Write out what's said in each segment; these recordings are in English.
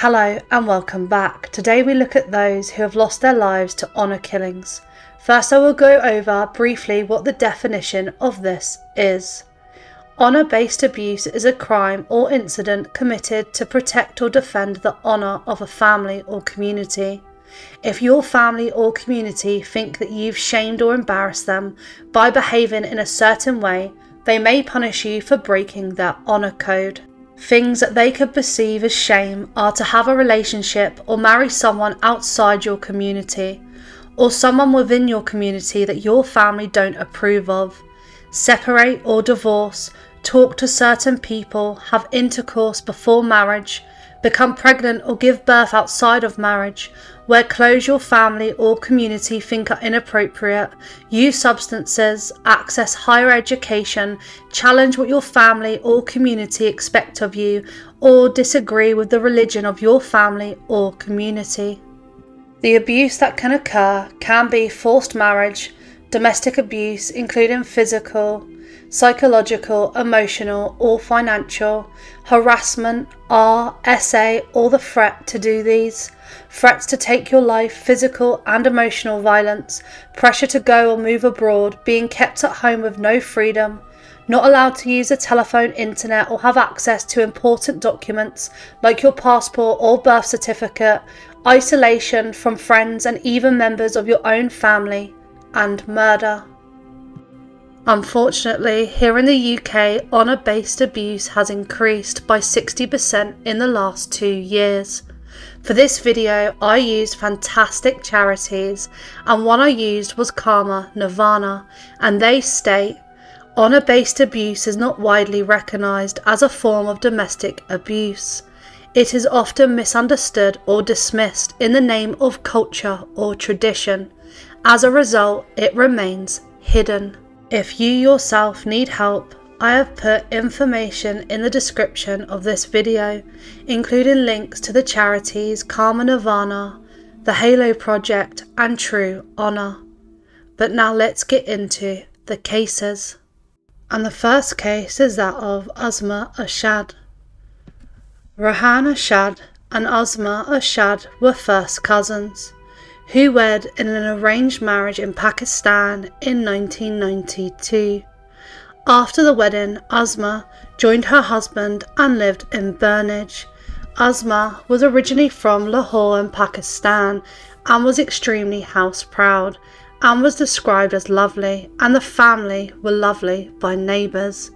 Hello and welcome back. Today we look at those who have lost their lives to honour killings. First I will go over briefly what the definition of this is. Honour-based abuse is a crime or incident committed to protect or defend the honour of a family or community. If your family or community think that you've shamed or embarrassed them by behaving in a certain way, they may punish you for breaking their honour code. Things that they could perceive as shame are to have a relationship or marry someone outside your community, or someone within your community that your family don't approve of, separate or divorce, talk to certain people, have intercourse before marriage, become pregnant or give birth outside of marriage, wear clothes your family or community think are inappropriate, use substances, access higher education, challenge what your family or community expect of you, or disagree with the religion of your family or community. The abuse that can occur can be forced marriage, domestic abuse including physical, psychological, emotional or financial, harassment, RSA or the threat to do these, threats to take your life, physical and emotional violence, pressure to go or move abroad, being kept at home with no freedom, not allowed to use the telephone, internet or have access to important documents like your passport or birth certificate, isolation from friends and even members of your own family, and murder. Unfortunately, here in the UK, honour-based abuse has increased by 60% in the last 2 years. For this video, I used fantastic charities, and one I used was Karma Nirvana, and they state, honour-based abuse is not widely recognised as a form of domestic abuse. It is often misunderstood or dismissed in the name of culture or tradition. As a result, it remains hidden. If you yourself need help, I have put information in the description of this video, including links to the charities Karma Nirvana, the Halo Project and True Honour. But now let's get into the cases. And the first case is that of Uzma Arshad. Risaan Udayakumar and Uzma Arshad were first cousins, who wed in an arranged marriage in Pakistan in 1992. After the wedding, Uzma joined her husband and lived in Burnage. Uzma was originally from Lahore in Pakistan and was extremely house proud and was described as lovely, and the family were lovely by neighbours.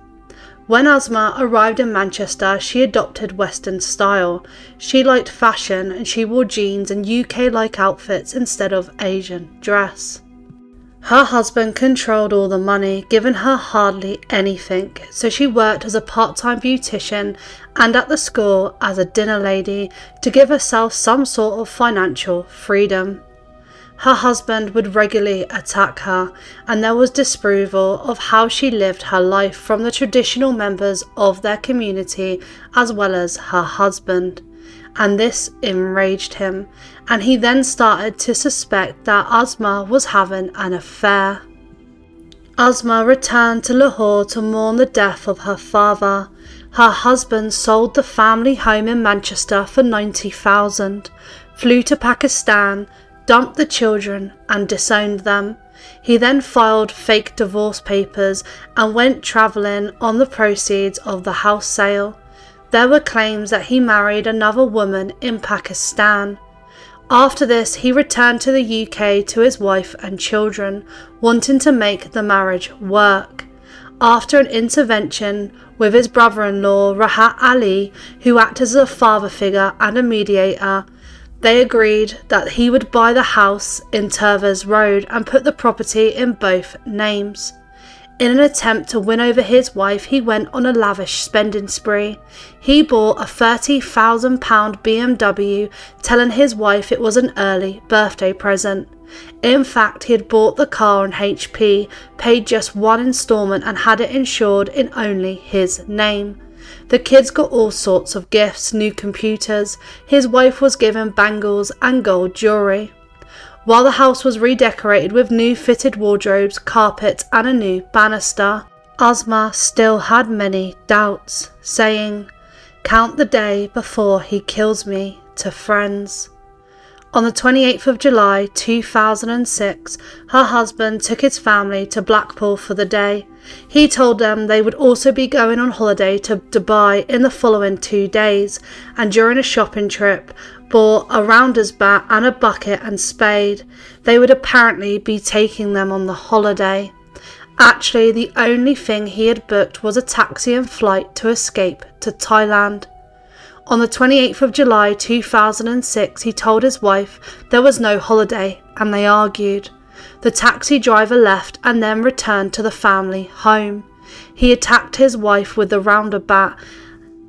When Uzma arrived in Manchester, she adopted Western style. She liked fashion and she wore jeans and UK-like outfits instead of Asian dress. Her husband controlled all the money, giving her hardly anything, so she worked as a part-time beautician and at the school as a dinner lady to give herself some sort of financial freedom. Her husband would regularly attack her, and there was disapproval of how she lived her life from the traditional members of their community as well as her husband, and this enraged him, and he then started to suspect that Uzma was having an affair. Uzma returned to Lahore to mourn the death of her father. Her husband sold the family home in Manchester for $90,000, flew to Pakistan, dumped the children and disowned them. He then filed fake divorce papers and went travelling on the proceeds of the house sale. There were claims that he married another woman in Pakistan. After this, he returned to the UK to his wife and children, wanting to make the marriage work. After an intervention with his brother-in-law Rania Alayed, who acted as a father figure and a mediator, they agreed that he would buy the house in Tervez Road and put the property in both names. In an attempt to win over his wife, he went on a lavish spending spree. He bought a £30,000 BMW, telling his wife it was an early birthday present. In fact, he had bought the car on HP, paid just one instalment and had it insured in only his name. The kids got all sorts of gifts, new computers. His wife was given bangles and gold jewellery. While the house was redecorated with new fitted wardrobes, carpets and a new banister, Uzma still had many doubts, saying, "Count the day before he kills me. to friends. On the 28th of July 2006, her husband took his family to Blackpool for the day. He told them they would also be going on holiday to Dubai in the following 2 days, and during a shopping trip, bought a rounder's bat and a bucket and spade. They would apparently be taking them on the holiday. Actually, the only thing he had booked was a taxi and flight to escape to Thailand. On the 28th of July 2006, he told his wife there was no holiday, and they argued. The taxi driver left and then returned to the family home. He attacked his wife with the rounder bat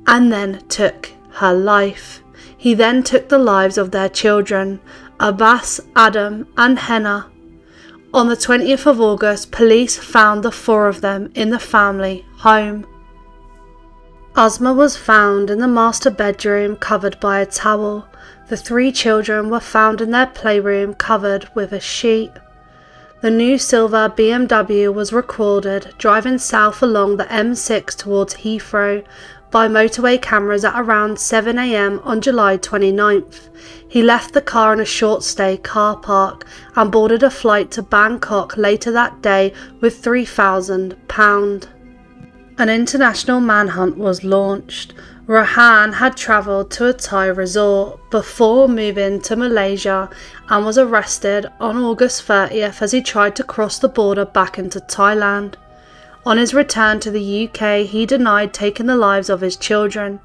and then took her life. He then took the lives of their children, Abbas, Adam and Henna. On the 20th of August, police found the 4 of them in the family home. Uzma was found in the master bedroom covered by a towel. The 3 children were found in their playroom covered with a sheet. The new silver BMW was recorded driving south along the M6 towards Heathrow by motorway cameras at around 7 AM on July 29th. He left the car in a short stay car park and boarded a flight to Bangkok later that day with £3,000. An international manhunt was launched. Rahan had travelled to a Thai resort before moving to Malaysia and was arrested on August 30th as he tried to cross the border back into Thailand. On his return to the UK, he denied taking the lives of his children.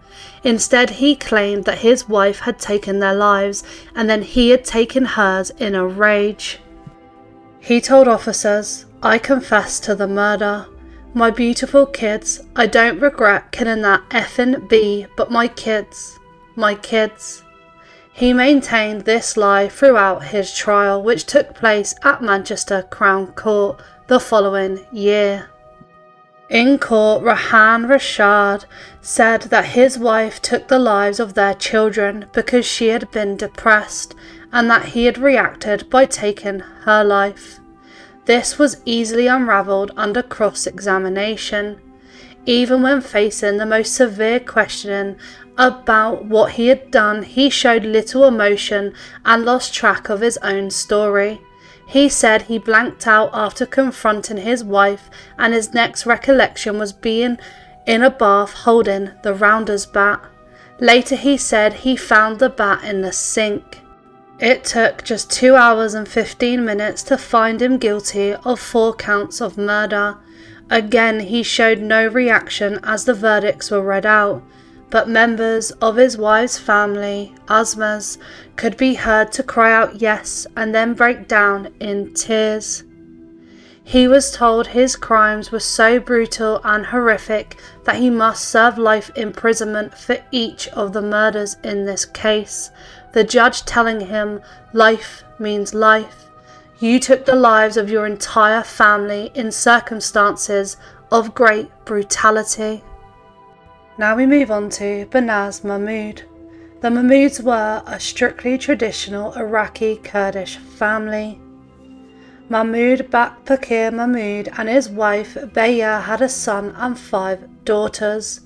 Instead, he claimed that his wife had taken their lives and then he had taken hers in a rage. He told officers, "I confess to the murder. My beautiful kids, I don't regret killing that effing bee, but my kids, my kids." He maintained this lie throughout his trial, which took place at Manchester Crown Court the following year. In court, Risaan Udayakumar said that his wife took the lives of their children because she had been depressed and that he had reacted by taking her life. This was easily unravelled under cross-examination. Even when facing the most severe questioning about what he had done, he showed little emotion and lost track of his own story. He said he blanked out after confronting his wife, and his next recollection was being in a bath holding the rounder's bat. Later he said he found the bat in the sink. It took just 2 hours and 15 minutes to find him guilty of 4 counts of murder. Again, he showed no reaction as the verdicts were read out, but members of his wife's family, Uzma's, could be heard to cry out yes and then break down in tears. He was told his crimes were so brutal and horrific that he must serve life imprisonment for each of the murders in this case, the judge telling him, "Life means life. You took the lives of your entire family in circumstances of great brutality." Now we move on to Banaz Mahmod. The Mahmods were a strictly traditional Iraqi Kurdish family. Mahmud Bakir Mahmud and his wife Beya had a son and 5 daughters.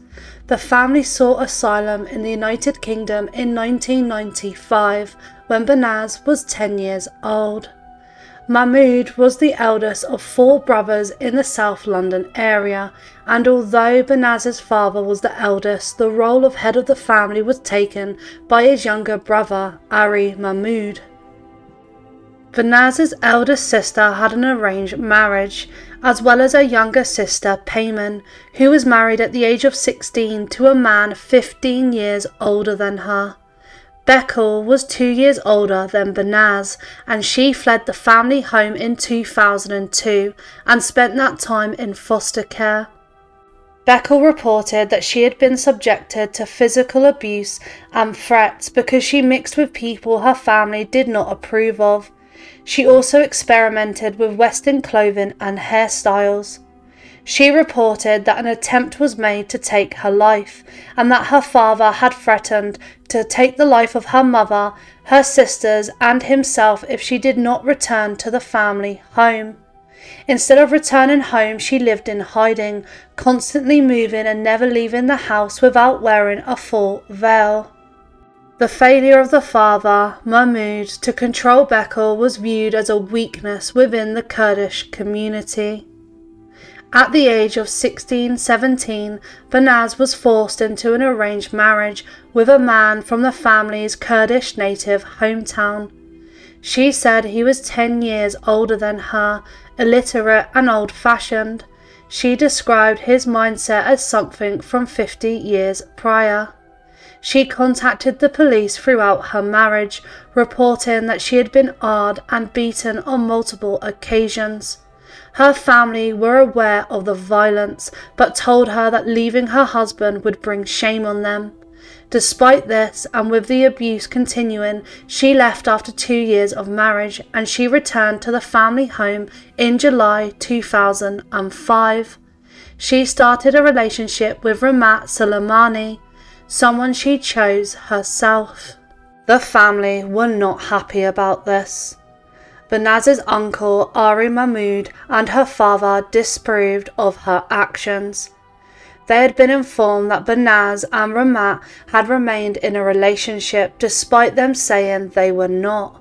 The family sought asylum in the United Kingdom in 1995 when Banaz was 10 years old. Mahmud was the eldest of 4 brothers in the South London area, and although Banaz's father was the eldest, the role of head of the family was taken by his younger brother, Ari Mahmud. Banaz's eldest sister had an arranged marriage, as well as her younger sister, Payman, who was married at the age of 16 to a man 15 years older than her. Beckle was 2 years older than Banaz, and she fled the family home in 2002 and spent that time in foster care. Beckle reported that she had been subjected to physical abuse and threats because she mixed with people her family did not approve of. She also experimented with Western clothing and hairstyles. She reported that an attempt was made to take her life, and that her father had threatened to take the life of her mother, her sisters, and himself if she did not return to the family home. Instead of returning home, she lived in hiding, constantly moving and never leaving the house without wearing a full veil. The failure of the father, Mahmod, to control Bekul was viewed as a weakness within the Kurdish community. At the age of 16-17, Banaz was forced into an arranged marriage with a man from the family's Kurdish native hometown. She said he was 10 years older than her, illiterate and old-fashioned. She described his mindset as something from 50 years prior. She contacted the police throughout her marriage, reporting that she had been hard and beaten on multiple occasions. Her family were aware of the violence, but told her that leaving her husband would bring shame on them. Despite this, and with the abuse continuing, she left after 2 years of marriage, and she returned to the family home in July 2005. She started a relationship with Ramat Soleimani, someone she chose herself. The family were not happy about this. Banaz's uncle Ari Mahmod and her father disapproved of her actions. They had been informed that Banaz and Ramat had remained in a relationship despite them saying they were not.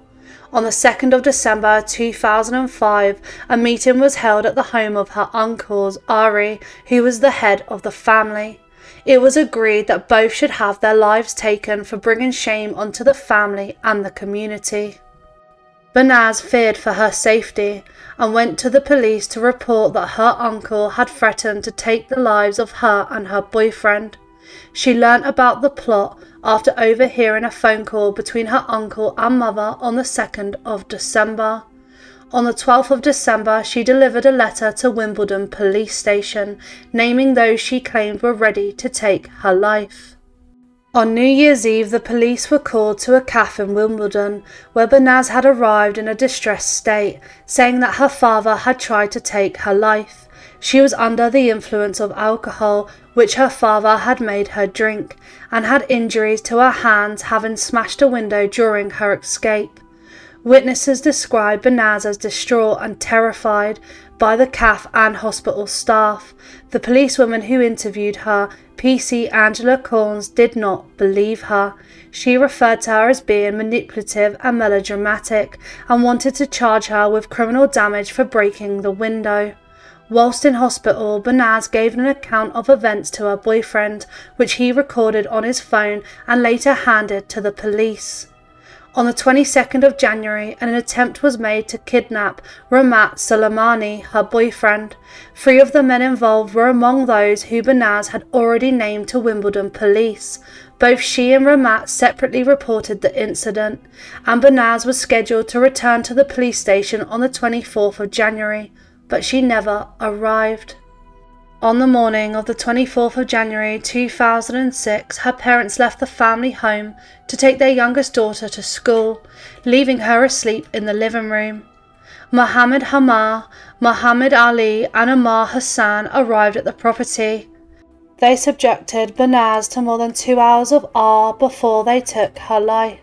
On the 2nd of December 2005, a meeting was held at the home of her uncles, Ari, who was the head of the family. It was agreed that both should have their lives taken for bringing shame onto the family and the community. Banaz feared for her safety and went to the police to report that her uncle had threatened to take the lives of her and her boyfriend. She learnt about the plot after overhearing a phone call between her uncle and mother on the 2nd of December. On the 12th of December, she delivered a letter to Wimbledon police station, naming those she claimed were ready to take her life. On New Year's Eve, the police were called to a cafe in Wimbledon, where Banaz had arrived in a distressed state, saying that her father had tried to take her life. She was under the influence of alcohol, which her father had made her drink, and had injuries to her hands, having smashed a window during her escape. Witnesses described Banaz as distraught and terrified by the CAF and hospital staff. The policewoman who interviewed her, PC Angela Corns, did not believe her. She referred to her as being manipulative and melodramatic and wanted to charge her with criminal damage for breaking the window. Whilst in hospital, Banaz gave an account of events to her boyfriend, which he recorded on his phone and later handed to the police. On the 22nd of January, an attempt was made to kidnap Ramat Soleimani, her boyfriend. 3 of the men involved were among those who Banaz had already named to Wimbledon police. Both she and Ramat separately reported the incident, and Banaz was scheduled to return to the police station on the 24th of January, but she never arrived. On the morning of the 24th of January 2006, her parents left the family home to take their youngest daughter to school, leaving her asleep in the living room. Mohammed Hamar, Muhammad Ali and Amar Hassan arrived at the property. They subjected Banaz to more than 2 hours of awe before they took her life.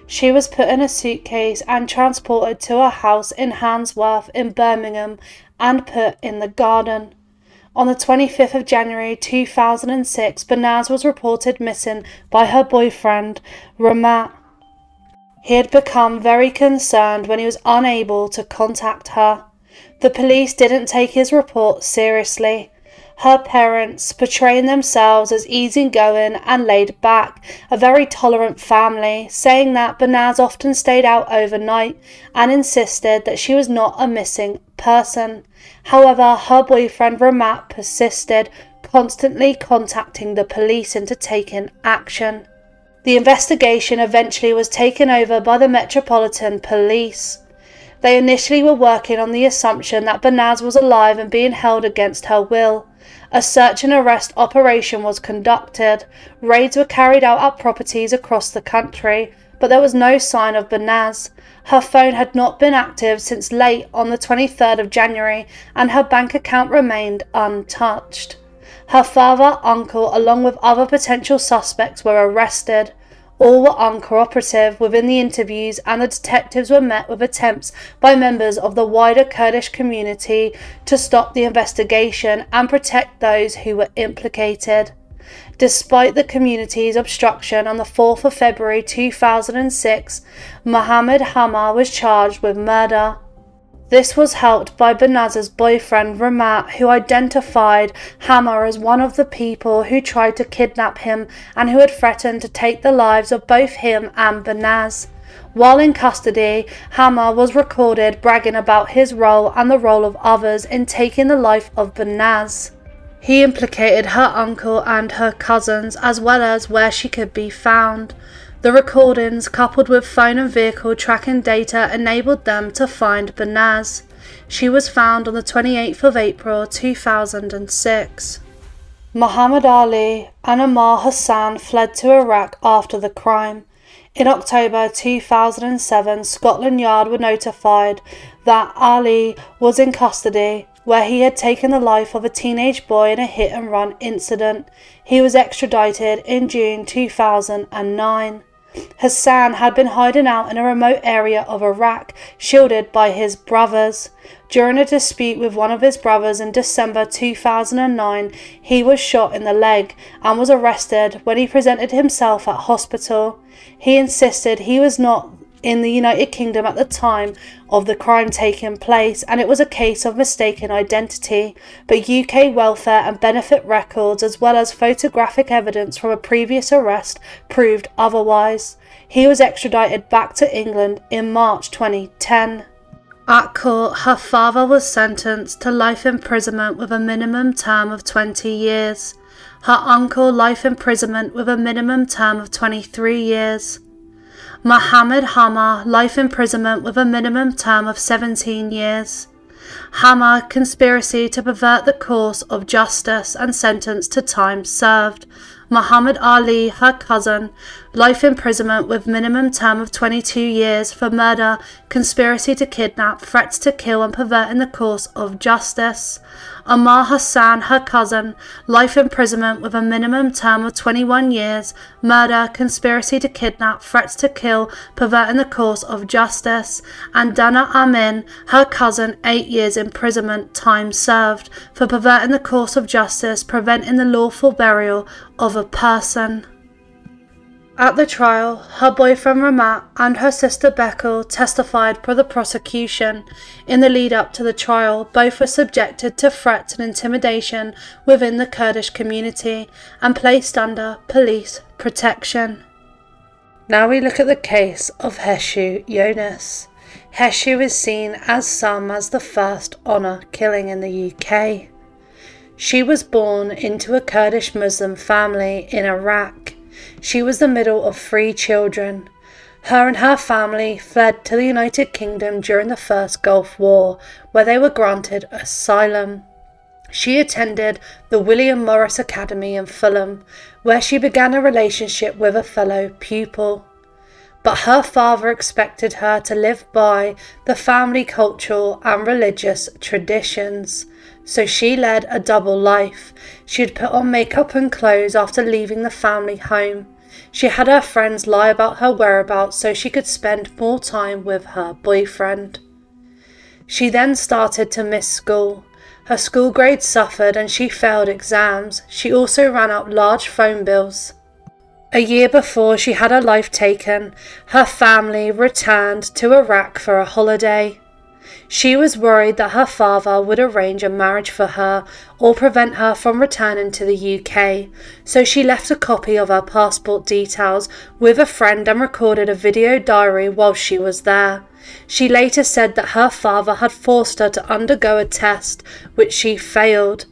She was put in a suitcase and transported to a house in Handsworth in Birmingham and put in the garden. On the 25th of January 2006, Banaz was reported missing by her boyfriend, Ramat. He had become very concerned when he was unable to contact her. The police didn't take his report seriously. Her parents, portraying themselves as easygoing and laid back, a very tolerant family, saying that Banaz often stayed out overnight and insisted that she was not a missing person. However, her boyfriend Ramat persisted, constantly contacting the police into taking action. The investigation eventually was taken over by the Metropolitan Police. They initially were working on the assumption that Banaz was alive and being held against her will. A search and arrest operation was conducted. Raids were carried out at properties across the country, but there was no sign of Banaz. Her phone had not been active since late on the 23rd of January, and her bank account remained untouched. Her father, uncle, along with other potential suspects were arrested. All were uncooperative within the interviews, and the detectives were met with attempts by members of the wider Kurdish community to stop the investigation and protect those who were implicated. Despite the community's obstruction, on the 4th of February 2006, Mohammed Hamma was charged with murder. This was helped by Banaz's boyfriend Ramat, who identified Hamma as one of the people who tried to kidnap him and who had threatened to take the lives of both him and Banaz. While in custody, Hamma was recorded bragging about his role and the role of others in taking the life of Banaz. He implicated her uncle and her cousins, as well as where she could be found. The recordings, coupled with phone and vehicle tracking data, enabled them to find Banaz. She was found on the 28th of April 2006. Muhammad Ali and Amar Hassan fled to Iraq after the crime. In October 2007, Scotland Yard were notified that Ali was in custody, where he had taken the life of a teenage boy in a hit-and-run incident. He was extradited in June 2009. Hassan had been hiding out in a remote area of Iraq, shielded by his brothers. During a dispute with one of his brothers in December 2009, he was shot in the leg and was arrested when he presented himself at hospital. He insisted he was not in the United Kingdom at the time of the crime taking place, and it was a case of mistaken identity, but UK welfare and benefit records as well as photographic evidence from a previous arrest proved otherwise. He was extradited back to England in March 2010. At court, her father was sentenced to life imprisonment with a minimum term of 20 years. Her uncle life imprisonment with a minimum term of 23 years. Mohammed Hamma life imprisonment with a minimum term of 17 years. Hamma conspiracy to pervert the course of justice and sentenced to time served. Muhammad Ali, her cousin, life imprisonment with minimum term of 22 years for murder, conspiracy to kidnap, threats to kill and perverting the course of justice. Amar Hassan, her cousin, life imprisonment with a minimum term of 21 years, murder, conspiracy to kidnap, threats to kill, perverting the course of justice. And Dana Amin, her cousin, 8 years imprisonment, time served, for perverting the course of justice, preventing the lawful burial of a person. At the trial, her boyfriend Ramat and her sister Bekel testified for the prosecution. In the lead up to the trial, both were subjected to threats and intimidation within the Kurdish community and placed under police protection. Now we look at the case of Heshu Yones. Heshu is seen as the first honour killing in the UK. She was born into a Kurdish Muslim family in Iraq. She was the middle of 3 children. Her and her family fled to the United Kingdom during the First Gulf War, where they were granted asylum. She attended the William Morris Academy in Fulham, where she began a relationship with a fellow pupil. But her father expected her to live by the family cultural and religious traditions. So she led a double life. She would put on makeup and clothes after leaving the family home. She had her friends lie about her whereabouts so she could spend more time with her boyfriend. She then started to miss school. Her school grades suffered and she failed exams. She also ran up large phone bills. A year before she had her life taken, her family returned to Iraq for a holiday. She was worried that her father would arrange a marriage for her or prevent her from returning to the UK, so she left a copy of her passport details with a friend and recorded a video diary while she was there. She later said that her father had forced her to undergo a test, which she failed.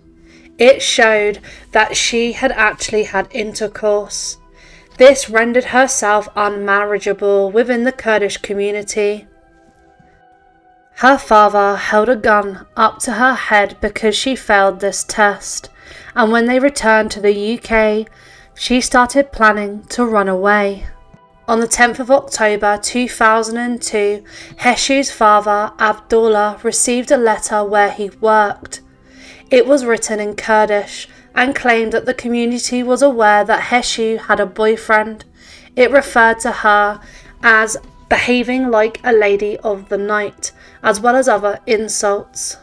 It showed that she had actually had intercourse. This rendered herself unmarriageable within the Kurdish community. Her father held a gun up to her head because she failed this test, and when they returned to the UK, she started planning to run away. On the 10th of October 2002, Heshu's father, Abdullah, received a letter where he worked. It was written in Kurdish and claimed that the community was aware that Heshu had a boyfriend. It referred to her as behaving like a lady of the night, as well as other insults.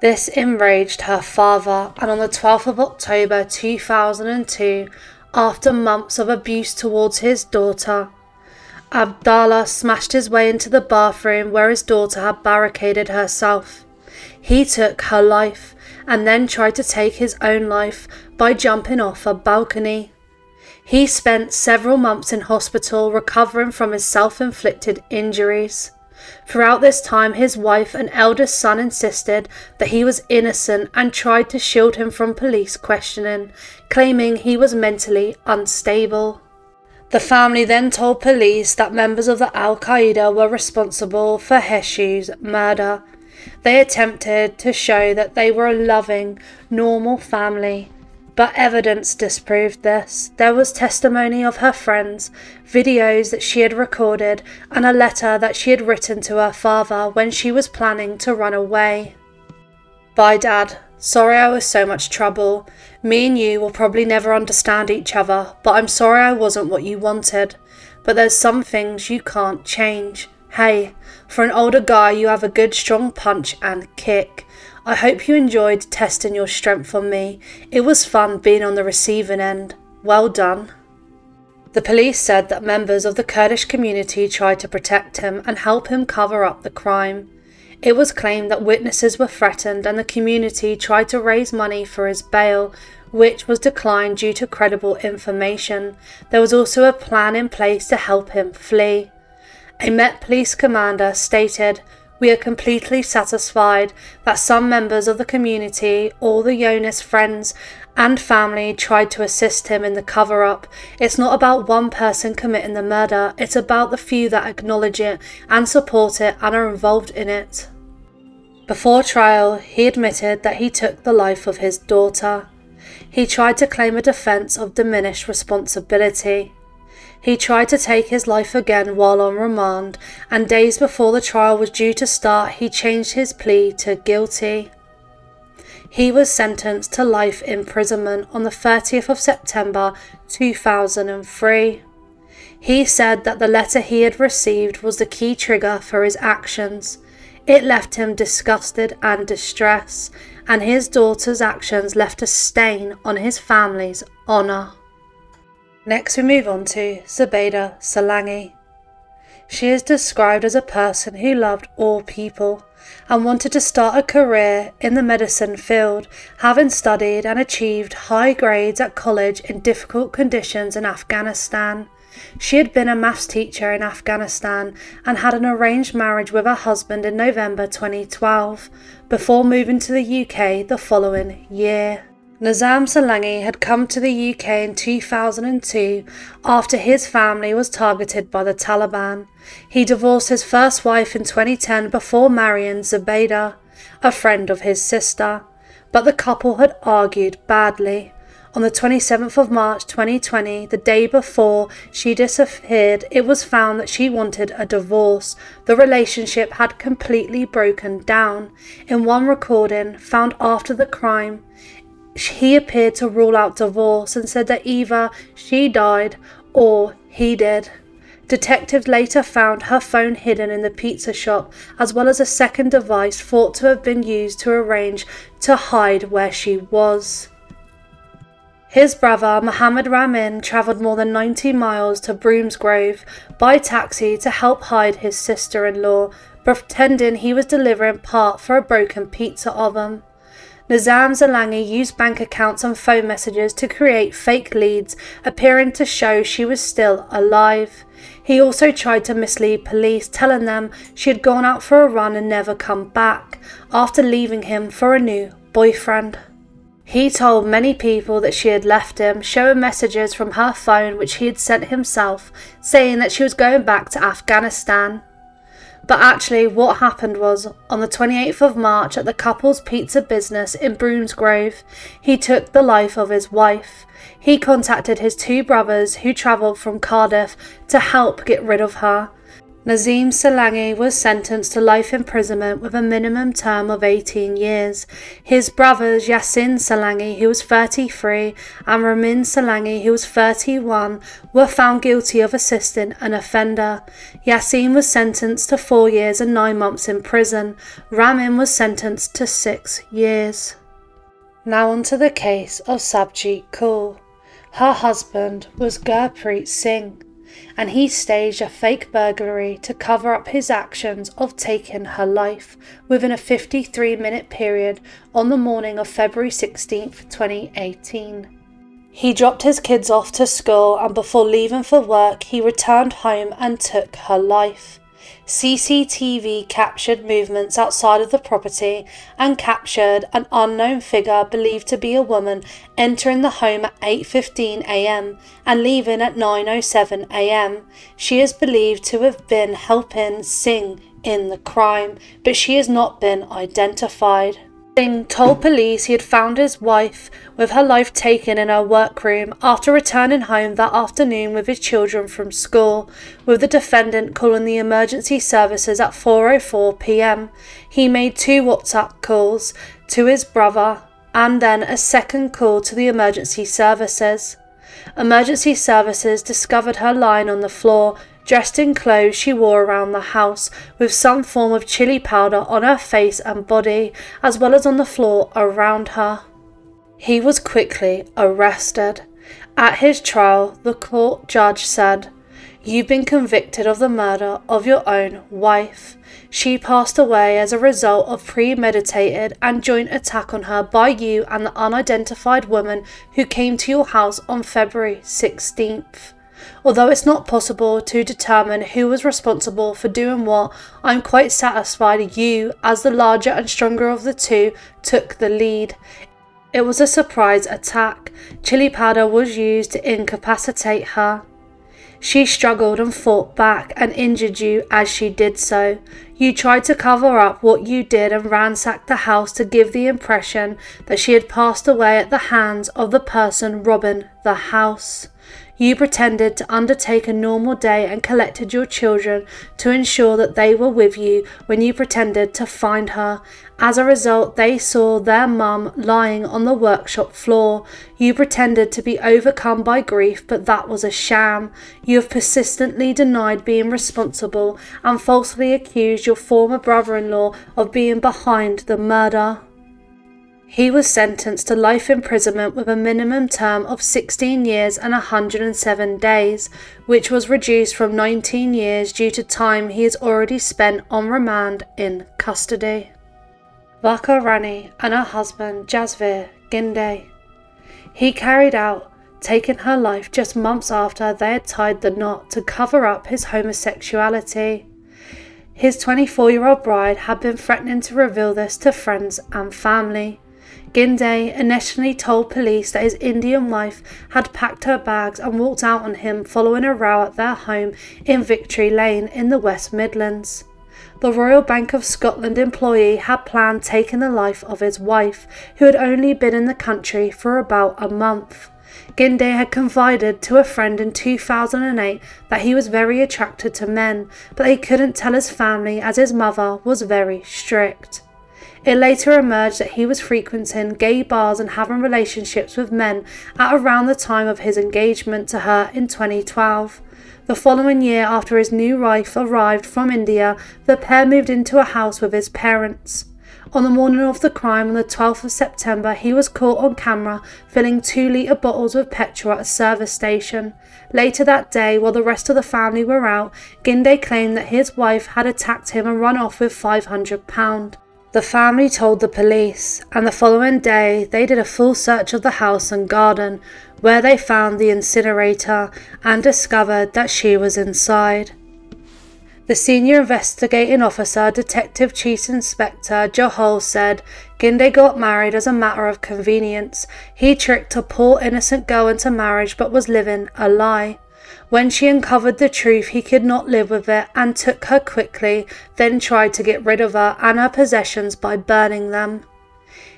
This enraged her father, and on the 12th of October 2002, after months of abuse towards his daughter, Abdallah smashed his way into the bathroom where his daughter had barricaded herself. He took her life and then tried to take his own life by jumping off a balcony. He spent several months in hospital recovering from his self-inflicted injuries. Throughout this time, his wife and eldest son insisted that he was innocent and tried to shield him from police questioning, claiming he was mentally unstable. The family then told police that members of the Al-Qaeda were responsible for Heshu's murder. They attempted to show that they were a loving, normal family, but evidence disproved this. There was testimony of her friends, videos that she had recorded, and a letter that she had written to her father when she was planning to run away. "Bye, Dad. Sorry I was so much trouble. Me and you will probably never understand each other, but I'm sorry I wasn't what you wanted. But there's some things you can't change. Hey, for an older guy you have a good strong punch and kick. I hope you enjoyed testing your strength on me. It was fun being on the receiving end. Well done." The police said that members of the Kurdish community tried to protect him and help him cover up the crime. It was claimed that witnesses were threatened and the community tried to raise money for his bail, which was declined due to credible information. There was also a plan in place to help him flee. A Met police commander stated, "We are completely satisfied that some members of the community, all the Yones friends and family tried to assist him in the cover-up. It's not about one person committing the murder, it's about the few that acknowledge it and support it and are involved in it." Before trial, he admitted that he took the life of his daughter. He tried to claim a defense of diminished responsibility. He tried to take his life again while on remand, and days before the trial was due to start, he changed his plea to guilty. He was sentenced to life imprisonment on the 30th of September 2003. He said that the letter he had received was the key trigger for his actions. It left him disgusted and distressed, and his daughter's actions left a stain on his family's honour. Next we move on to Zobaidah Salangy. She is described as a person who loved all people and wanted to start a career in the medicine field, having studied and achieved high grades at college in difficult conditions in Afghanistan. She had been a maths teacher in Afghanistan and had an arranged marriage with her husband in November 2012, before moving to the UK the following year. Zobaidah Salangy had come to the UK in 2002 after his family was targeted by the Taliban. He divorced his first wife in 2010 before marrying Zobaidah, a friend of his sister, but the couple had argued badly. On the 27th of March 2020, the day before she disappeared, it was found that she wanted a divorce. The relationship had completely broken down. In one recording found after the crime, he appeared to rule out divorce and said that either she died or he did. Detectives later found her phone hidden in the pizza shop, as well as a second device thought to have been used to arrange to hide where she was. His brother, Mohammed Ramin, travelled more than 90 miles to Broomsgrove by taxi to help hide his sister-in-law, pretending he was delivering part for a broken pizza oven. Zobaidah Salangy used bank accounts and phone messages to create fake leads, appearing to show she was still alive. He also tried to mislead police, telling them she had gone out for a run and never come back, after leaving him for a new boyfriend. He told many people that she had left him, showing messages from her phone which he had sent himself, saying that she was going back to Afghanistan. But actually what happened was, on the 28th of March at the couple's pizza business in Broomsgrove, he took the life of his wife. He contacted his two brothers who travelled from Cardiff to help get rid of her. Nazia Salangy was sentenced to life imprisonment with a minimum term of 18 years. His brothers Yasmin Salangy, who was 33, and Raneem Salangy, who was 31, were found guilty of assisting an offender. Yasmin was sentenced to 4 years and 9 months in prison. Raneem was sentenced to 6 years. Now on to the case of Sarbjit Kaur. Her husband was Gurpreet Singh, and he staged a fake burglary to cover up his actions of taking her life within a 53-minute period on the morning of February 16, 2018. He dropped his kids off to school, and before leaving for work he returned home and took her life. CCTV captured movements outside of the property and captured an unknown figure believed to be a woman entering the home at 8:15 a.m. and leaving at 9:07 a.m. She is believed to have been helping Singh in the crime, but she has not been identified. Singh told police he had found his wife with her life taken in her workroom after returning home that afternoon with his children from school, with the defendant calling the emergency services at 4:04 p.m. He made 2 WhatsApp calls to his brother and then a second call to the emergency services. Emergency services discovered her lying on the floor, dressed in clothes she wore around the house, with some form of chili powder on her face and body, as well as on the floor around her. He was quickly arrested. At his trial, the court judge said, "You've been convicted of the murder of your own wife. She passed away as a result of premeditated and joint attack on her by you and the unidentified woman who came to your house on February 16th. Although it's not possible to determine who was responsible for doing what, I'm quite satisfied you, as the larger and stronger of the two, took the lead. It was a surprise attack. Chili powder was used to incapacitate her. She struggled and fought back and injured you as she did so. You tried to cover up what you did and ransacked the house to give the impression that she had passed away at the hands of the person robbing the house. You pretended to undertake a normal day and collected your children to ensure that they were with you when you pretended to find her. As a result, they saw their mum lying on the workshop floor. You pretended to be overcome by grief, but that was a sham. You have persistently denied being responsible and falsely accused your former brother-in-law of being behind the murder." He was sentenced to life imprisonment with a minimum term of 16 years and 107 days, which was reduced from 19 years due to time he has already spent on remand in custody. Varkha Rani and her husband Jasveer Ginde. He carried out taking her life just months after they had tied the knot to cover up his homosexuality. His 24-year-old bride had been threatening to reveal this to friends and family. Ginde initially told police that his Indian wife had packed her bags and walked out on him following a row at their home in Victory Lane in the West Midlands. The Royal Bank of Scotland employee had planned taking the life of his wife, who had only been in the country for about a month. Ginde had confided to a friend in 2008 that he was very attracted to men, but he couldn't tell his family as his mother was very strict. It later emerged that he was frequenting gay bars and having relationships with men at around the time of his engagement to her in 2012. The following year, after his new wife arrived from India, the pair moved into a house with his parents. On the morning of the crime, on the 12th of September, he was caught on camera filling 2-litre bottles with petrol at a service station. Later that day, while the rest of the family were out, Ginde claimed that his wife had attacked him and run off with £500. The family told the police, and the following day they did a full search of the house and garden, where they found the incinerator and discovered that she was inside. The senior investigating officer, Detective Chief Inspector Johol, said Ginde got married as a matter of convenience. He tricked a poor innocent girl into marriage but was living a lie. When she uncovered the truth, he could not live with it and took her quickly, then tried to get rid of her and her possessions by burning them.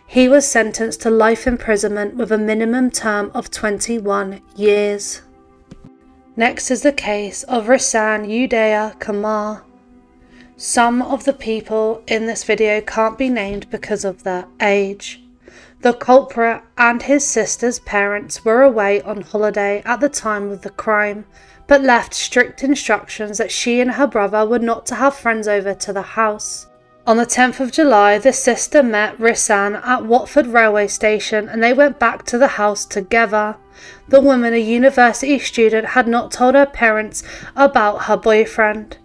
He was sentenced to life imprisonment with a minimum term of 21 years. Next is the case of Risaan Udayakumar. Some of the people in this video can't be named because of their age. The culprit and his sister's parents were away on holiday at the time of the crime, but left strict instructions that she and her brother were not to have friends over to the house. On the 10th of July, the sister met Risaan at Watford railway station and they went back to the house together. The woman, a university student, had not told her parents about her boyfriend.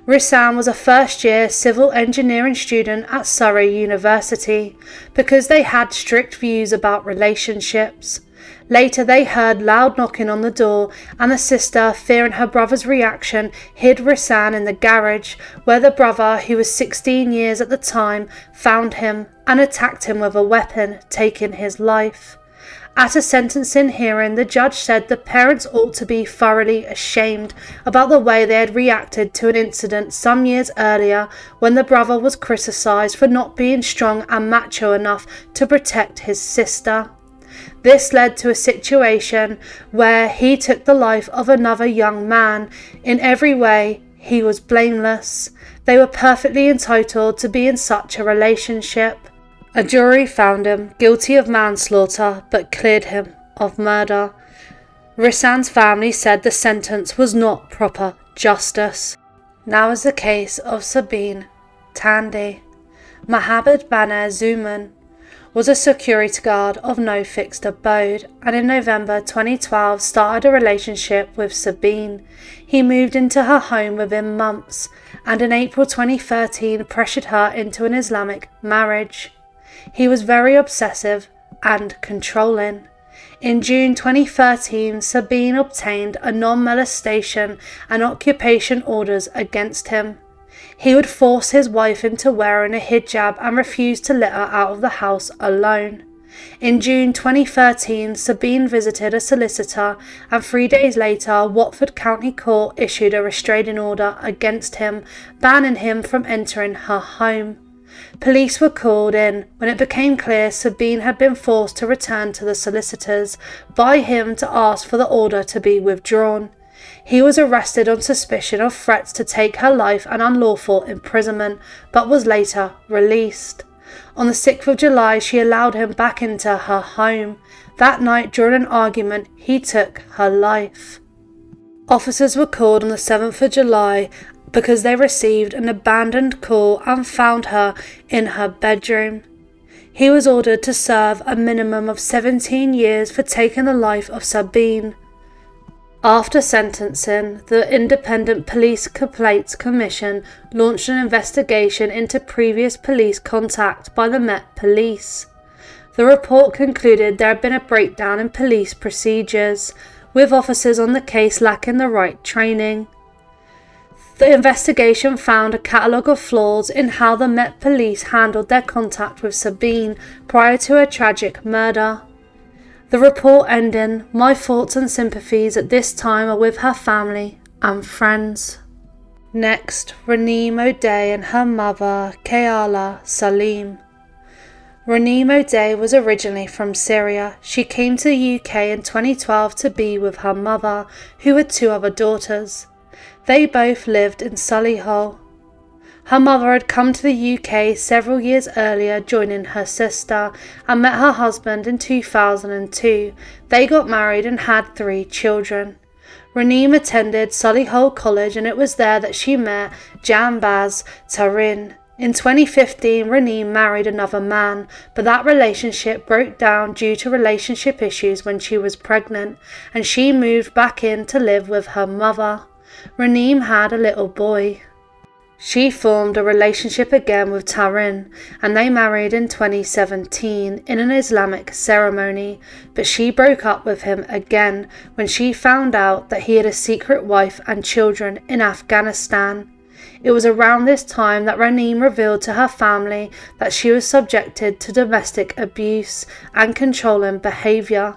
Risaan was a first-year civil engineering student at Surrey University because they had strict views about relationships. Later they heard loud knocking on the door and the sister, fearing her brother's reaction, hid Risaan in the garage where the brother, who was 16 years at the time, found him and attacked him with a weapon, taking his life. At a sentencing hearing, the judge said the parents ought to be thoroughly ashamed about the way they had reacted to an incident some years earlier when the brother was criticised for not being strong and macho enough to protect his sister. This led to a situation where he took the life of another young man. In every way, he was blameless. They were perfectly entitled to be in such a relationship. A jury found him guilty of manslaughter but cleared him of murder. Risaan's family said the sentence was not proper justice. Now is the case of Sabeen Thandi. Mohammed Banaz Mahmod was a security guard of no fixed abode and in November 2012 started a relationship with Sabeen. He moved into her home within months and in April 2013 pressured her into an Islamic marriage. He was very obsessive and controlling. In June 2013, Sabeen obtained a non-molestation and occupation orders against him. He would force his wife into wearing a hijab and refuse to let her out of the house alone. In June 2013, Sabeen visited a solicitor and 3 days later, Watford County Court issued a restraining order against him, banning him from entering her home. Police were called in when it became clear Sabeen had been forced to return to the solicitors by him to ask for the order to be withdrawn. He was arrested on suspicion of threats to take her life and unlawful imprisonment, but was later released. On the 6th of July, she allowed him back into her home. That night, during an argument, he took her life. Officers were called on the 7th of July because they received an abandoned call and found her in her bedroom. He was ordered to serve a minimum of 17 years for taking the life of Sabeen. After sentencing, the Independent Police Complaints Commission launched an investigation into previous police contact by the Met Police. The report concluded there had been a breakdown in police procedures, with officers on the case lacking the right training. The investigation found a catalogue of flaws in how the Met Police handled their contact with Sabeen prior to her tragic murder. The report ending, "My thoughts and sympathies at this time are with her family and friends." Next, Raneem Oudeh and her mother, Khaola Saleem. Raneem Oudeh was originally from Syria. She came to the UK in 2012 to be with her mother, who had 2 other daughters. They both lived in Solihull. Her mother had come to the UK several years earlier, joining her sister, and met her husband in 2002. They got married and had 3 children. Raneem attended Solihull College and it was there that she met Banaz Mahmod. In 2015, Raneem married another man, but that relationship broke down due to relationship issues when she was pregnant, and she moved back in to live with her mother. Raneem had a little boy. She formed a relationship again with Tarin, and they married in 2017 in an Islamic ceremony, but she broke up with him again when she found out that he had a secret wife and children in Afghanistan. It was around this time that Raneem revealed to her family that she was subjected to domestic abuse and controlling behaviour.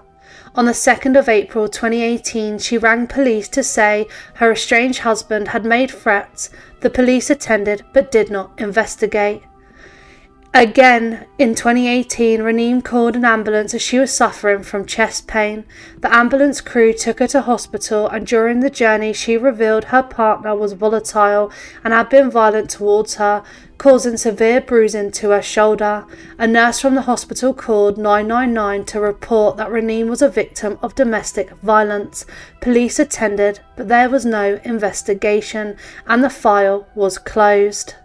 On the 2nd of April 2018, she rang police to say her estranged husband had made threats. The police attended but did not investigate. Again, in 2018, Raneem called an ambulance as she was suffering from chest pain. The ambulance crew took her to hospital, and during the journey she revealed her partner was volatile and had been violent towards her, causing severe bruising to her shoulder. A nurse from the hospital called 999 to report that Raneem was a victim of domestic violence. Police attended, but there was no investigation, and the file was closed.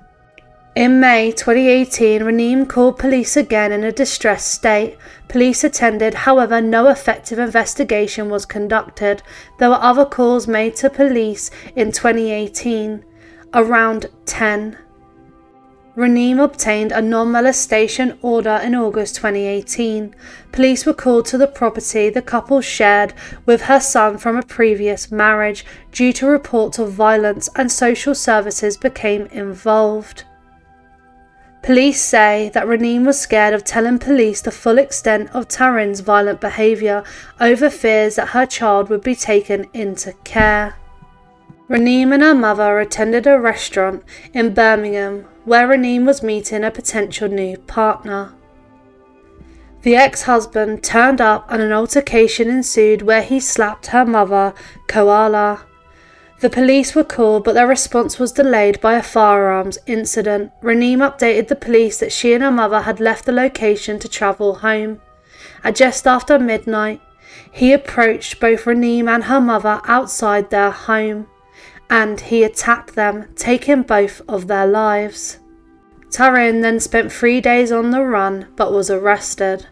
In May 2018, Raneem called police again in a distressed state. Police attended, however, no effective investigation was conducted. There were other calls made to police in 2018, around 10. Raneem obtained a non-molestation order in August 2018. Police were called to the property the couple shared with her son from a previous marriage due to reports of violence, and social services became involved. Police say that Raneem was scared of telling police the full extent of Taryn's violent behaviour over fears that her child would be taken into care. Raneem and her mother attended a restaurant in Birmingham where Raneem was meeting a potential new partner. The ex-husband turned up and an altercation ensued where he slapped her mother, Khaola. The police were called, but their response was delayed by a firearms incident. Raneem updated the police that she and her mother had left the location to travel home. At just after midnight, he approached both Raneem and her mother outside their home, and he attacked them, taking both of their lives. Taryn then spent 3 days on the run, but was arrested.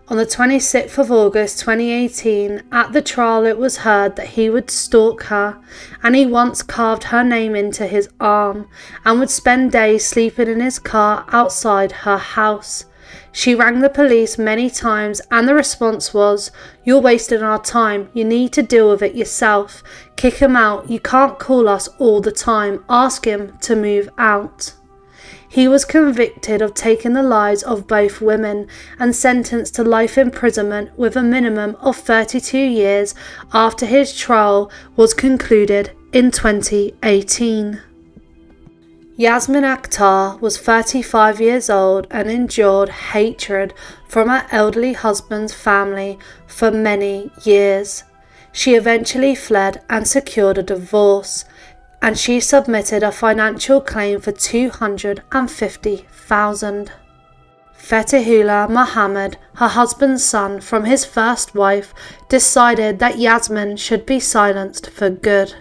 On the 26th of August 2018, at the trial it was heard that he would stalk her, and he once carved her name into his arm, and would spend days sleeping in his car outside her house. She rang the police many times, and the response was, "You're wasting our time, you need to deal with it yourself. Kick him out, you can't call us all the time, ask him to move out." He was convicted of taking the lives of both women and sentenced to life imprisonment with a minimum of 32 years after his trial was concluded in 2018. Yasmin Akhtar was 35 years old and endured hatred from her elderly husband's family for many years. She eventually fled and secured a divorce, and she submitted a financial claim for $250,000. Fethullah Mohammed, her husband's son from his first wife, decided that Yasmin should be silenced for good.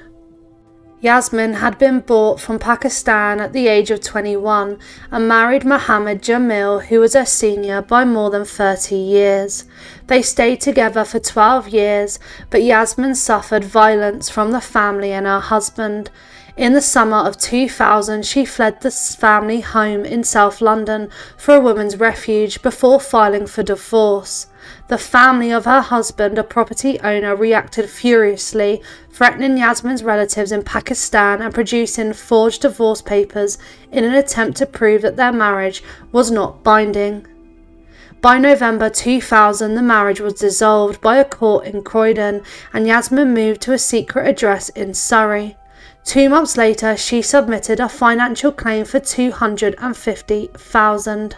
Yasmin had been brought from Pakistan at the age of 21 and married Mohammed Jamil, who was her senior by more than 30 years. They stayed together for 12 years, but Yasmin suffered violence from the family and her husband. In the summer of 2000, she fled the family home in South London for a women's refuge before filing for divorce. The family of her husband, a property owner, reacted furiously, threatening Yasmin's relatives in Pakistan and producing forged divorce papers in an attempt to prove that their marriage was not binding. By November 2000, the marriage was dissolved by a court in Croydon, and Yasmin moved to a secret address in Surrey. 2 months later, she submitted a financial claim for $250,000.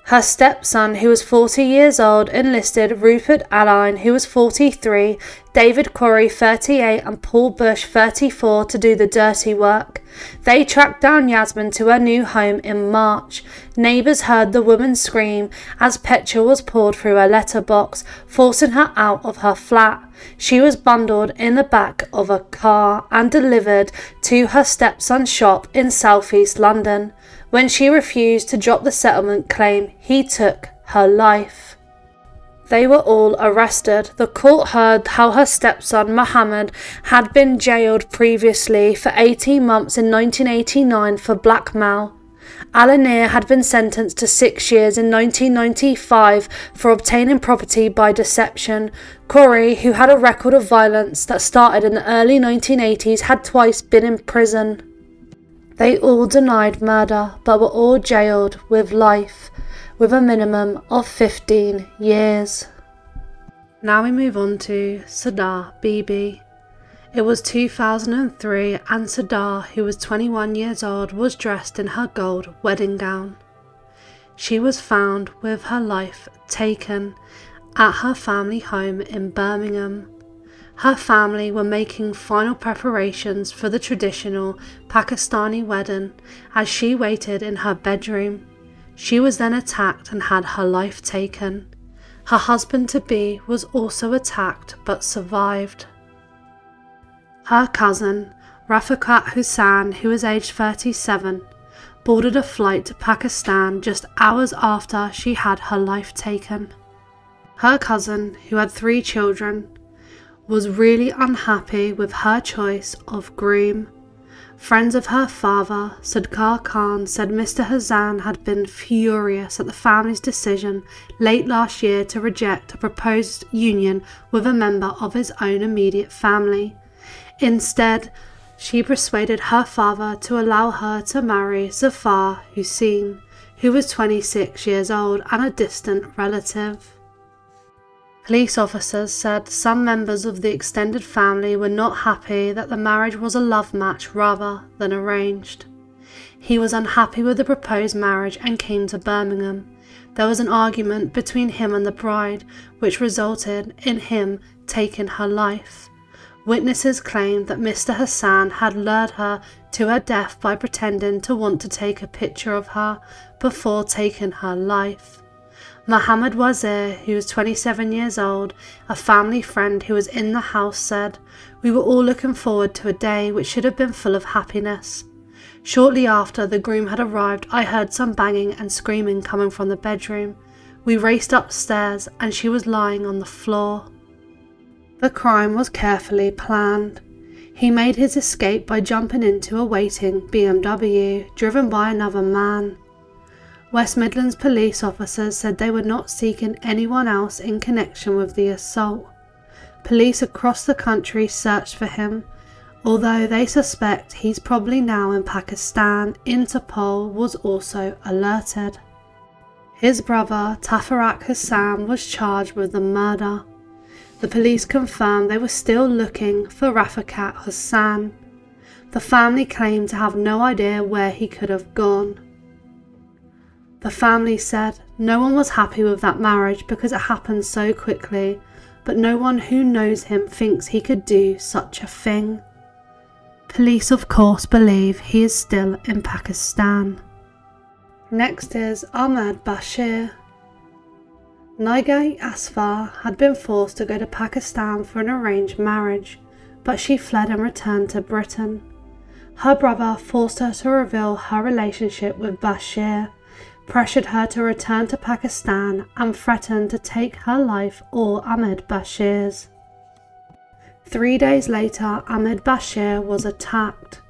Her stepson, who was 40 years old, enlisted Rupert Aline, who was 43, David Corey, 38, and Paul Bush, 34, to do the dirty work. They tracked down Yasmin to her new home in March. Neighbours heard the woman scream as petrol was poured through her letterbox, forcing her out of her flat. She was bundled in the back of a car and delivered to her stepson's shop in southeast London. When she refused to drop the settlement claim, he took her life. They were all arrested. The court heard how her stepson Mohammed had been jailed previously for 18 months in 1989 for blackmail. Alanir had been sentenced to 6 years in 1995 for obtaining property by deception. Corey, who had a record of violence that started in the early 1980s, had twice been in prison. They all denied murder, but were all jailed with life, with a minimum of 15 years. Now we move on to Sahda Bibi. It was 2003 and Sahda, who was 21 years old, was dressed in her gold wedding gown. she was found with her life taken at her family home in Birmingham. Her family were making final preparations for the traditional Pakistani wedding as she waited in her bedroom. She was then attacked and had her life taken. Her husband-to-be was also attacked but survived. Her cousin, Rafiqat Hussain, who was aged 37, boarded a flight to Pakistan just hours after she had her life taken. Her cousin, who had 3 children, was really unhappy with her choice of groom. Friends of her father, Sadkar Khan, said Mr. Hussain had been furious at the family's decision late last year to reject a proposed union with a member of his own immediate family. Instead, she persuaded her father to allow her to marry Zafar Hussain, who was 26 years old and a distant relative. Police officers said some members of the extended family were not happy that the marriage was a love match rather than arranged. He was unhappy with the proposed marriage and came to Birmingham. There was an argument between him and the bride, which resulted in him taking her life. Witnesses claimed that Mr. Hussain had lured her to her death by pretending to want to take a picture of her before taking her life. Mohammed Wazir, who was 27 years old, a family friend who was in the house, said, "We were all looking forward to a day which should have been full of happiness. Shortly after the groom had arrived, I heard some banging and screaming coming from the bedroom. We raced upstairs and she was lying on the floor." The crime was carefully planned. He made his escape by jumping into a waiting BMW driven by another man. West Midlands police officers said they were not seeking anyone else in connection with the assault. Police across the country searched for him. Although they suspect he's probably now in Pakistan, Interpol was also alerted. His brother, Tafarak Hussain, was charged with the murder. The police confirmed they were still looking for Rafiqat Hussain. The family claimed to have no idea where he could have gone. The family said no one was happy with that marriage because it happened so quickly, but no one who knows him thinks he could do such a thing. Police of course believe he is still in Pakistan. Next is Ahmed Bashir. Nigay Asfar had been forced to go to Pakistan for an arranged marriage, but she fled and returned to Britain. Her brother forced her to reveal her relationship with Bashir, pressured her to return to Pakistan and threatened to take her life or Ahmed Bashir's. 3 days later, Ahmed Bashir was attacked.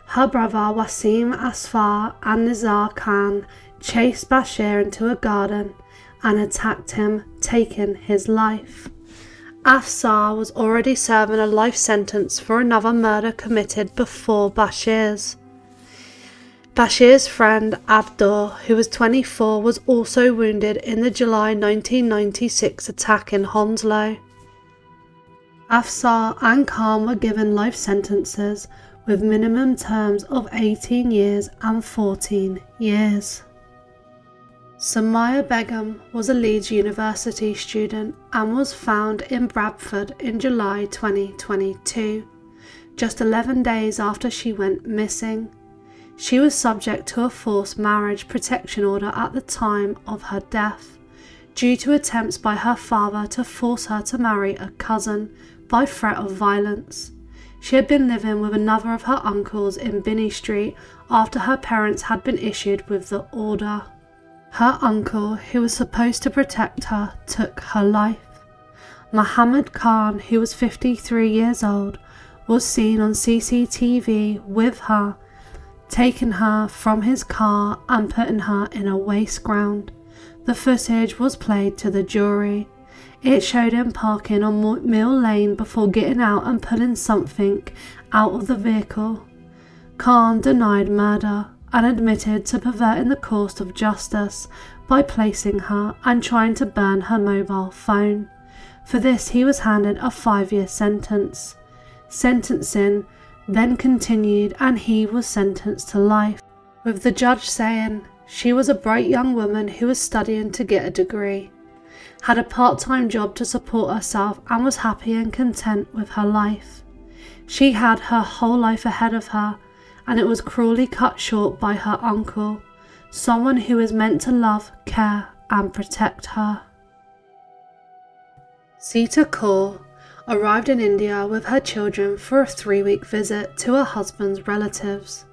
Her brother Wasim Asfar and Nizar Khan chased Bashir into a garden and attacked him, taking his life. Afsar was already serving a life sentence for another murder committed before Bashir's. Bashir's friend Abdul, who was 24, was also wounded in the July 1996 attack in Hounslow. Afsar and Khan were given life sentences with minimum terms of 18 years and 14 years. Somaiya Begum was a Leeds University student and was found in Bradford in July 2022, just 11 days after she went missing. She was subject to a forced marriage protection order at the time of her death, due to attempts by her father to force her to marry a cousin by threat of violence. She had been living with another of her uncles in Binney Street after her parents had been issued with the order. Her uncle, who was supposed to protect her, took her life. Muhammad Khan, who was 53 years old, was seen on CCTV with her, taking her from his car and putting her in a waste ground. The footage was played to the jury. It showed him parking on Mill Lane before getting out and pulling something out of the vehicle. Khan denied murder and admitted to perverting the course of justice by placing her and trying to burn her mobile phone. For this he was handed a 5-year sentence. Sentencing then continued and he was sentenced to life, with the judge saying She was a bright young woman who was studying to get a degree, had a part-time job to support herself, and was happy and content with her life. She had her whole life ahead of her, and it was cruelly cut short by her uncle, someone who is meant to love, care, and protect her. Seeta Kaur arrived in India with her children for a 3-week visit to her husband's relatives.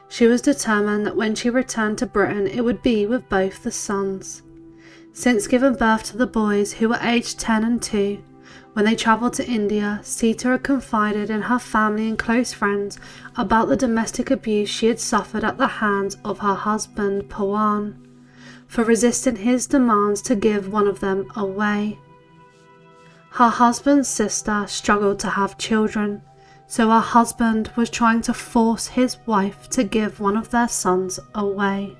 She was determined that when she returned to Britain it would be with both the sons. Since giving birth to the boys, who were aged 10 and 2, when they travelled to India, Seeta had confided in her family and close friends about the domestic abuse she had suffered at the hands of her husband, Pawan, for resisting his demands to give one of them away. Her husband's sister struggled to have children, so her husband was trying to force his wife to give one of their sons away.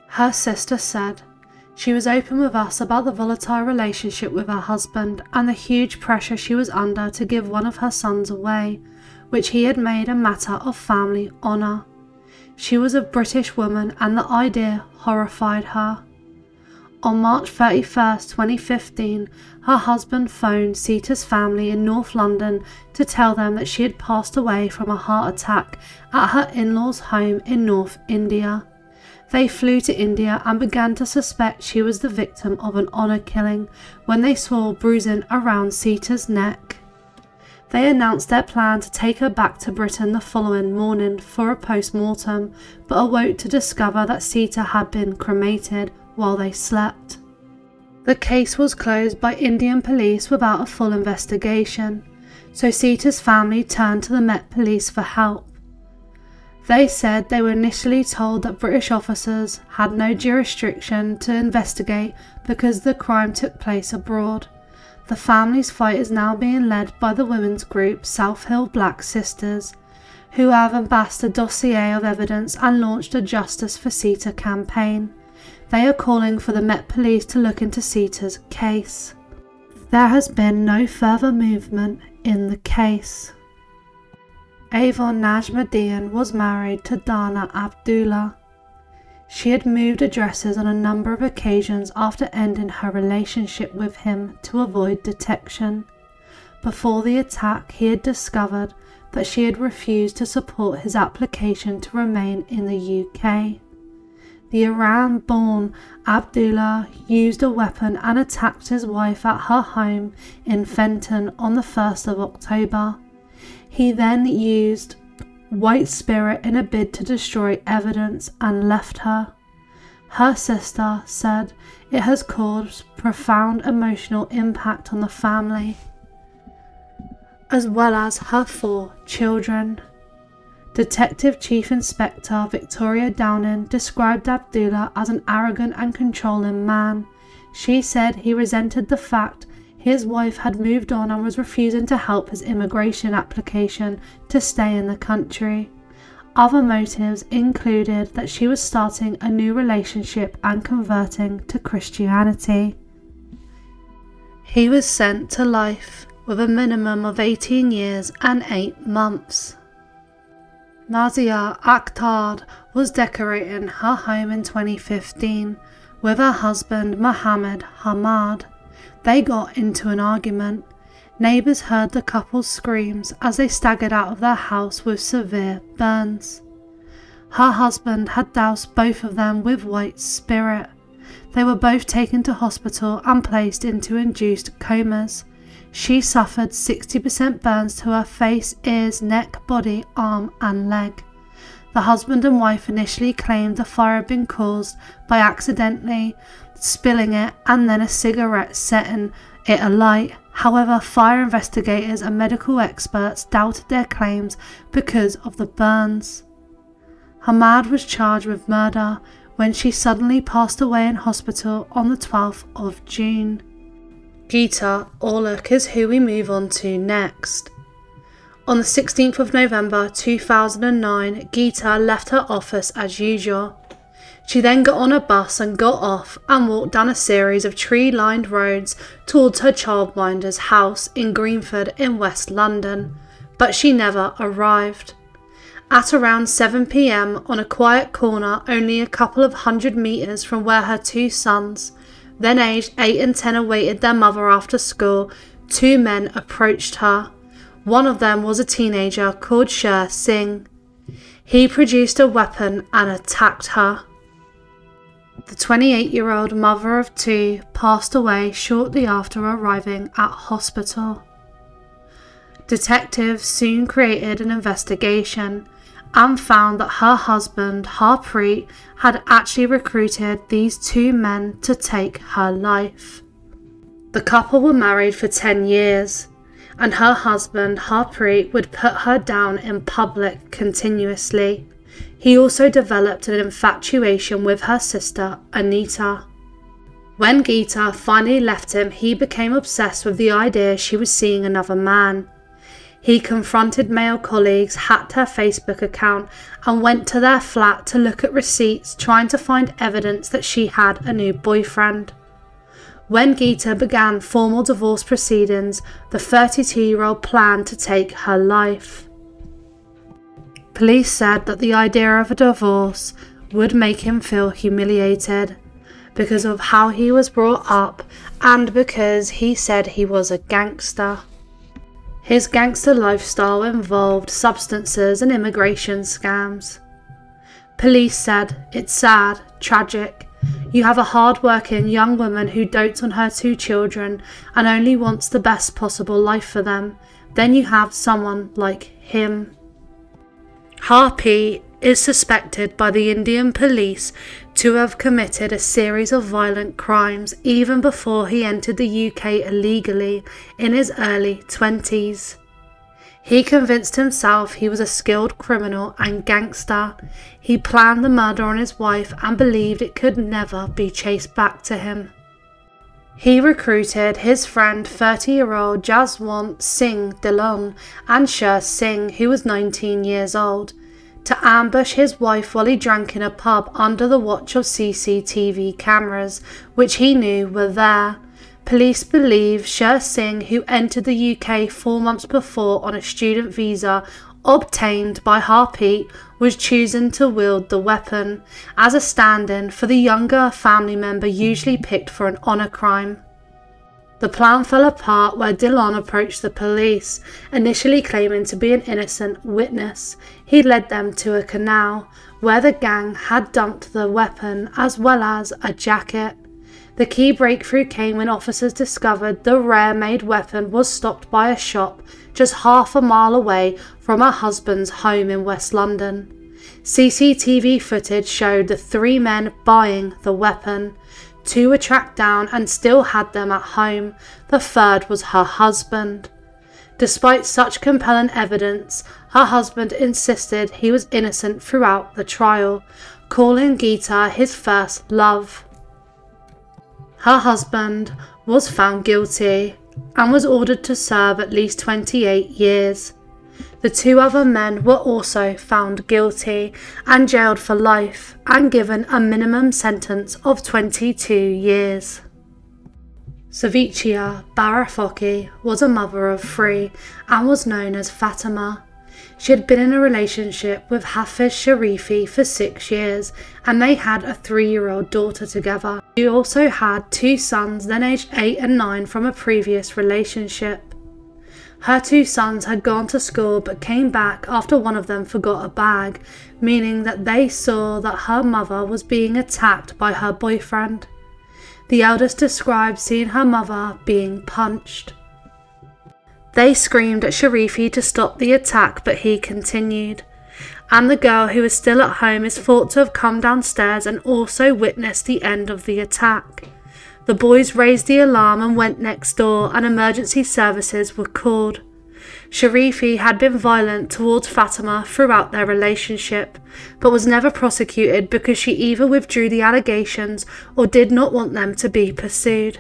Her sister said, "She was open with us about the volatile relationship with her husband and the huge pressure she was under to give one of her sons away, which he had made a matter of family honour. She was a British woman and the idea horrified her." On March 31st, 2015, her husband phoned Seeta's family in North London to tell them that she had passed away from a heart attack at her in-laws' home in North India. They flew to India and began to suspect she was the victim of an honour killing when they saw bruising around Seeta's neck. They announced their plan to take her back to Britain the following morning for a post-mortem, but awoke to discover that Seeta had been cremated while they slept. The case was closed by Indian police without a full investigation, so Seeta's family turned to the Met Police for help. They said they were initially told that British officers had no jurisdiction to investigate because the crime took place abroad. The family's fight is now being led by the women's group South Hill Black Sisters, who have amassed a dossier of evidence and launched a Justice for Seeta campaign. They are calling for the Met Police to look into Seeta's case. There has been no further movement in the case. Avan Najmadeen was married to Dana Abdullah. She had moved addresses on a number of occasions after ending her relationship with him to avoid detection. Before the attack, he had discovered that she had refused to support his application to remain in the UK. The Iran-born Abdullah used a weapon and attacked his wife at her home in Fenton on the 1st of October. He then used white spirit in a bid to destroy evidence and left her. Her sister said it has caused profound emotional impact on the family, as well as her 4 children. Detective Chief Inspector Victoria Downing described Abdullah as an arrogant and controlling man. She said he resented the fact his wife had moved on and was refusing to help his immigration application to stay in the country. Other motives included that she was starting a new relationship and converting to Christianity. He was sent to life with a minimum of 18 years and 8 months. Nazia Akhtar was decorating her home in 2015 with her husband Mohammed Hamad. They got into an argument. Neighbours heard the couple's screams as they staggered out of their house with severe burns. Her husband had doused both of them with white spirit. They were both taken to hospital and placed into induced comas. She suffered 60% burns to her face, ears, neck, body, arm and leg. The husband and wife initially claimed the fire had been caused by accidentally spilling it and then a cigarette setting it alight. However, fire investigators and medical experts doubted their claims because of the burns. Hamad was charged with murder when she suddenly passed away in hospital on the 12th of June. Geeta Aulakh is who we move on to next. On the 16th of November 2009, Geeta left her office as usual. She then got on a bus and got off and walked down a series of tree-lined roads towards her childminder's house in Greenford in West London, but she never arrived. At around 7 p.m. on a quiet corner only a couple of 100 metres from where her two sons, then aged 8 and 10, awaited their mother after school, two men approached her. One of them was a teenager called Sher Singh. He produced a weapon and attacked her. The 28-year-old mother of two passed away shortly after arriving at hospital. Detectives soon created an investigation and found that her husband, Harpreet, had actually recruited these two men to take her life. The couple were married for 10 years, and her husband, Harpreet, would put her down in public continuously. He also developed an infatuation with her sister, Anita. When Geeta finally left him, he became obsessed with the idea she was seeing another man. He confronted male colleagues, hacked her Facebook account, and went to their flat to look at receipts, trying to find evidence that she had a new boyfriend. When Geeta began formal divorce proceedings, the 32-year-old planned to take her life. Police said that the idea of a divorce would make him feel humiliated because of how he was brought up and because he said he was a gangster. His gangster lifestyle involved substances and immigration scams. Police said, "It's sad, tragic. You have a hard-working young woman who dotes on her two children and only wants the best possible life for them. Then you have someone like him." Harpreet is suspected by the Indian police to have committed a series of violent crimes even before he entered the UK illegally in his early 20s. He convinced himself he was a skilled criminal and gangster. He planned the murder on his wife and believed it could never be traced back to him. He recruited his friend 30-year-old Jaswant Singh Dillon and Sher Singh, who was 19 years old, to ambush his wife while he drank in a pub under the watch of CCTV cameras, which he knew were there. Police believe Sher Singh, who entered the UK 4 months before on a student visa obtained by Harpreet, was chosen to wield the weapon as a stand-in for the younger family member usually picked for an honour crime. The plan fell apart where Dillon approached the police, initially claiming to be an innocent witness. He led them to a canal where the gang had dumped the weapon as well as a jacket. The key breakthrough came when officers discovered the rare-made weapon was stocked by a shop just half a mile away from her husband's home in West London. CCTV footage showed the 3 men buying the weapon. 2 were tracked down and still had them at home. The third was her husband. Despite such compelling evidence, her husband insisted he was innocent throughout the trial, calling Geeta his first love. Her husband was found guilty and was ordered to serve at least 28 years. The 2 other men were also found guilty and jailed for life and given a minimum sentence of 22 years. Suvekshya Burathoki was a mother of 3 and was known as Fatima. She had been in a relationship with Hafiz Sharifi for 6 years and they had a 3-year-old daughter together. She also had 2 sons, then aged 8 and 9, from a previous relationship. Her 2 sons had gone to school but came back after one of them forgot a bag, meaning that they saw that her mother was being attacked by her boyfriend. The eldest described seeing her mother being punched. They screamed at Sharifi to stop the attack, but he continued, and the girl who was still at home is thought to have come downstairs and also witnessed the end of the attack. The boys raised the alarm and went next door, and emergency services were called. Sharifi had been violent towards Fatima throughout their relationship, but was never prosecuted because she either withdrew the allegations or did not want them to be pursued.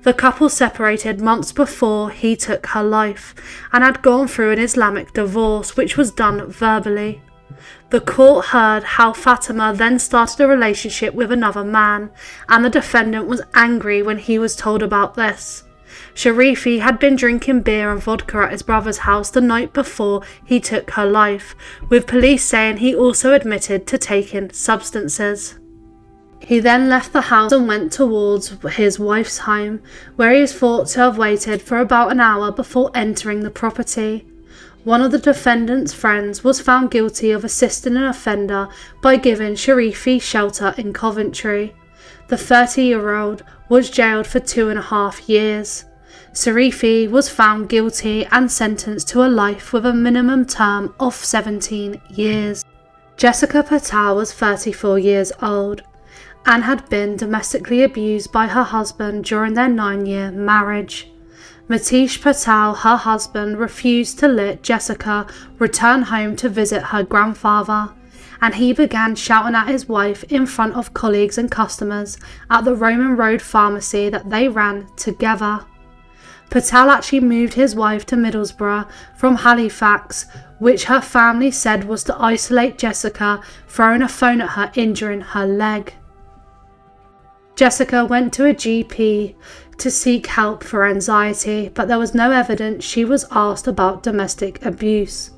The couple separated months before he took her life and had gone through an Islamic divorce, which was done verbally. The court heard how Fatima then started a relationship with another man, and the defendant was angry when he was told about this. Sharifi had been drinking beer and vodka at his brother's house the night before he took her life, with police saying he also admitted to taking substances. He then left the house and went towards his wife's home, where he is thought to have waited for about an hour before entering the property. One of the defendant's friends was found guilty of assisting an offender by giving Sharifi shelter in Coventry. The 30-year-old was jailed for 2.5 years. Sharifi was found guilty and sentenced to a life with a minimum term of 17 years. Jessica Patel was 34 years old and had been domestically abused by her husband during their 9-year marriage. Matish Patel, her husband, refused to let Jessica return home to visit her grandfather, and he began shouting at his wife in front of colleagues and customers at the Roman Road pharmacy that they ran together. Patel actually moved his wife to Middlesbrough from Halifax, which her family said was to isolate Jessica, throwing a phone at her, injuring her leg. Jessica went to a GP to seek help for anxiety, but there was no evidence she was asked about domestic abuse.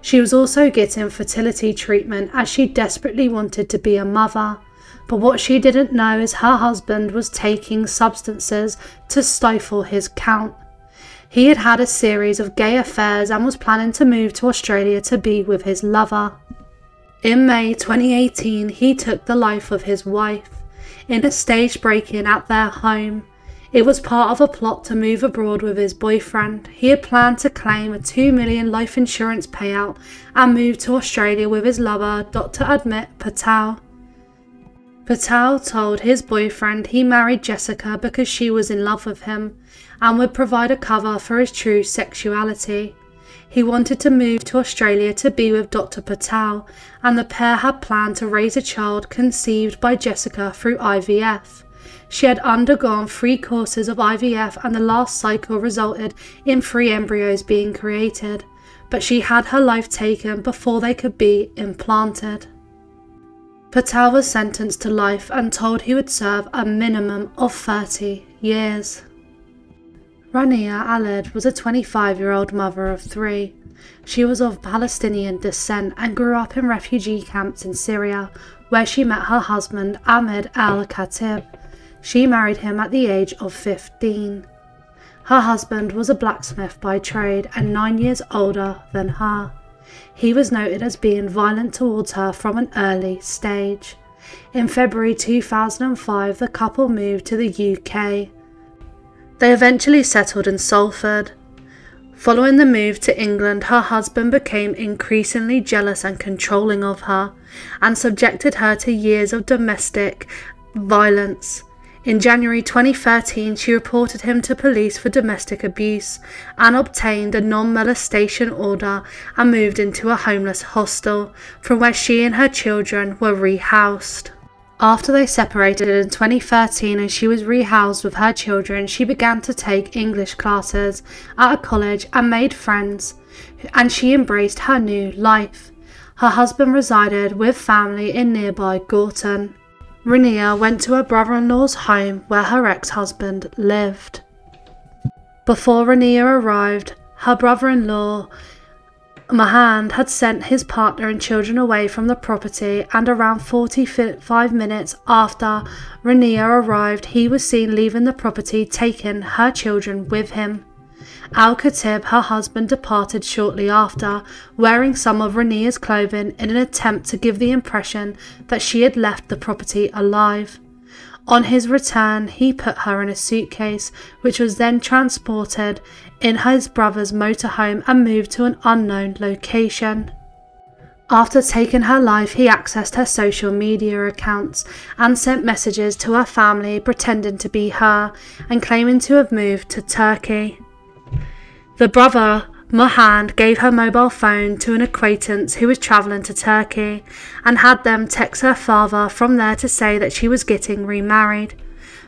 She was also getting fertility treatment as she desperately wanted to be a mother, but what she didn't know is her husband was taking substances to stifle his count. He had had a series of gay affairs and was planning to move to Australia to be with his lover. In May 2018, he took the life of his wife in a staged break-in at their home. It was part of a plot to move abroad with his boyfriend. He had planned to claim a $2 million life insurance payout and move to Australia with his lover, Dr. Ahmed Patel. Patel told his boyfriend he married Jessica because she was in love with him and would provide a cover for his true sexuality. He wanted to move to Australia to be with Dr. Patel, and the pair had planned to raise a child conceived by Jessica through IVF. She had undergone 3 courses of IVF and the last cycle resulted in 3 embryos being created, but she had her life taken before they could be implanted. Patel was sentenced to life and told he would serve a minimum of 30 years. Rania Alayed was a 25-year-old mother of 3. She was of Palestinian descent and grew up in refugee camps in Syria, where she met her husband Ahmed al-Khatib. She married him at the age of 15. Her husband was a blacksmith by trade and 9 years older than her. He was noted as being violent towards her from an early stage. In February 2005, the couple moved to the UK. They eventually settled in Salford. Following the move to England, her husband became increasingly jealous and controlling of her, and subjected her to years of domestic violence. In January 2013, she reported him to police for domestic abuse and obtained a non-molestation order and moved into a homeless hostel, from where she and her children were rehoused. After they separated in 2013 and she was rehoused with her children, she began to take English classes at a college and made friends, and she embraced her new life. Her husband resided with family in nearby Gorton. Rania went to her brother-in-law's home where her ex-husband lived. Before Rania arrived, her brother-in-law Mahand had sent his partner and children away from the property, and around 45 minutes after Rania arrived, he was seen leaving the property, taking her children with him. Al-Khatib, her husband, departed shortly after, wearing some of Rania's clothing in an attempt to give the impression that she had left the property alive. On his return, he put her in a suitcase, which was then transported in his brother's motorhome and moved to an unknown location. After taking her life, he accessed her social media accounts and sent messages to her family pretending to be her and claiming to have moved to Turkey. The brother, Mahand, gave her mobile phone to an acquaintance who was travelling to Turkey and had them text her father from there to say that she was getting remarried.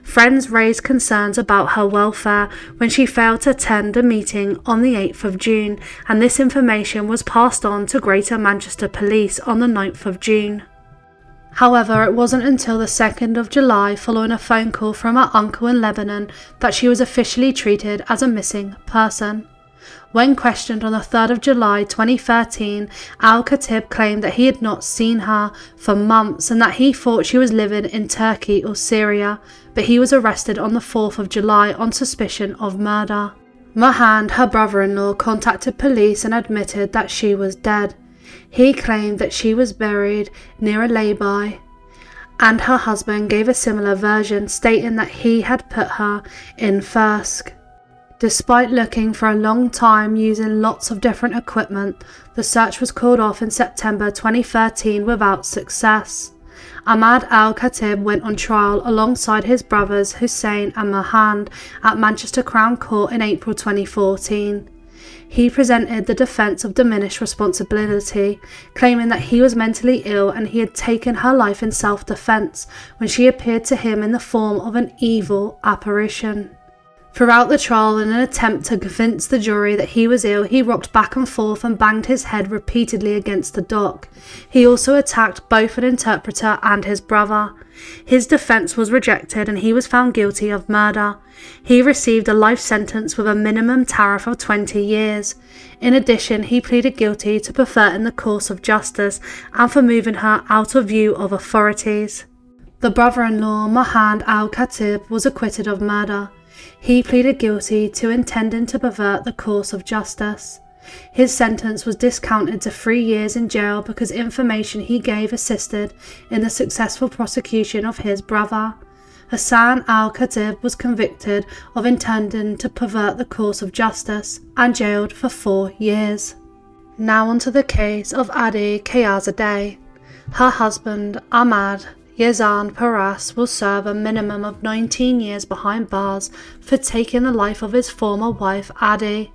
Friends raised concerns about her welfare when she failed to attend a meeting on the 8th of June, and this information was passed on to Greater Manchester Police on the 9th of June. However, it wasn't until the 2nd of July, following a phone call from her uncle in Lebanon, that she was officially treated as a missing person. When questioned on the 3rd of July 2013, Al-Khatib claimed that he had not seen her for months and that he thought she was living in Turkey or Syria, but he was arrested on the 4th of July on suspicion of murder. Mahand, her brother-in-law, contacted police and admitted that she was dead. He claimed that she was buried near a lay-by, and her husband gave a similar version, stating that he had put her in Fursk. Despite looking for a long time using lots of different equipment, the search was called off in September 2013 without success. Ahmad Al-Khatib went on trial alongside his brothers Hussein and Mahand at Manchester Crown Court in April 2014. He presented the defence of diminished responsibility, claiming that he was mentally ill and he had taken her life in self-defence when she appeared to him in the form of an evil apparition. Throughout the trial, in an attempt to convince the jury that he was ill, he rocked back and forth and banged his head repeatedly against the dock. He also attacked both an interpreter and his brother. His defence was rejected and he was found guilty of murder. He received a life sentence with a minimum tariff of 20 years. In addition, he pleaded guilty to perverting the course of justice and for moving her out of view of authorities. The brother-in-law, Mahand Al-Khatib, was acquitted of murder. He pleaded guilty to intending to pervert the course of justice. His sentence was discounted to 3 years in jail because information he gave assisted in the successful prosecution of his brother. Risaan Al-Khatib was convicted of intending to pervert the course of justice and jailed for 4 years. Now onto the case of Adi Kayazadeh. Her husband, Ahmad Yazan Paras, will serve a minimum of 19 years behind bars for taking the life of his former wife Adi.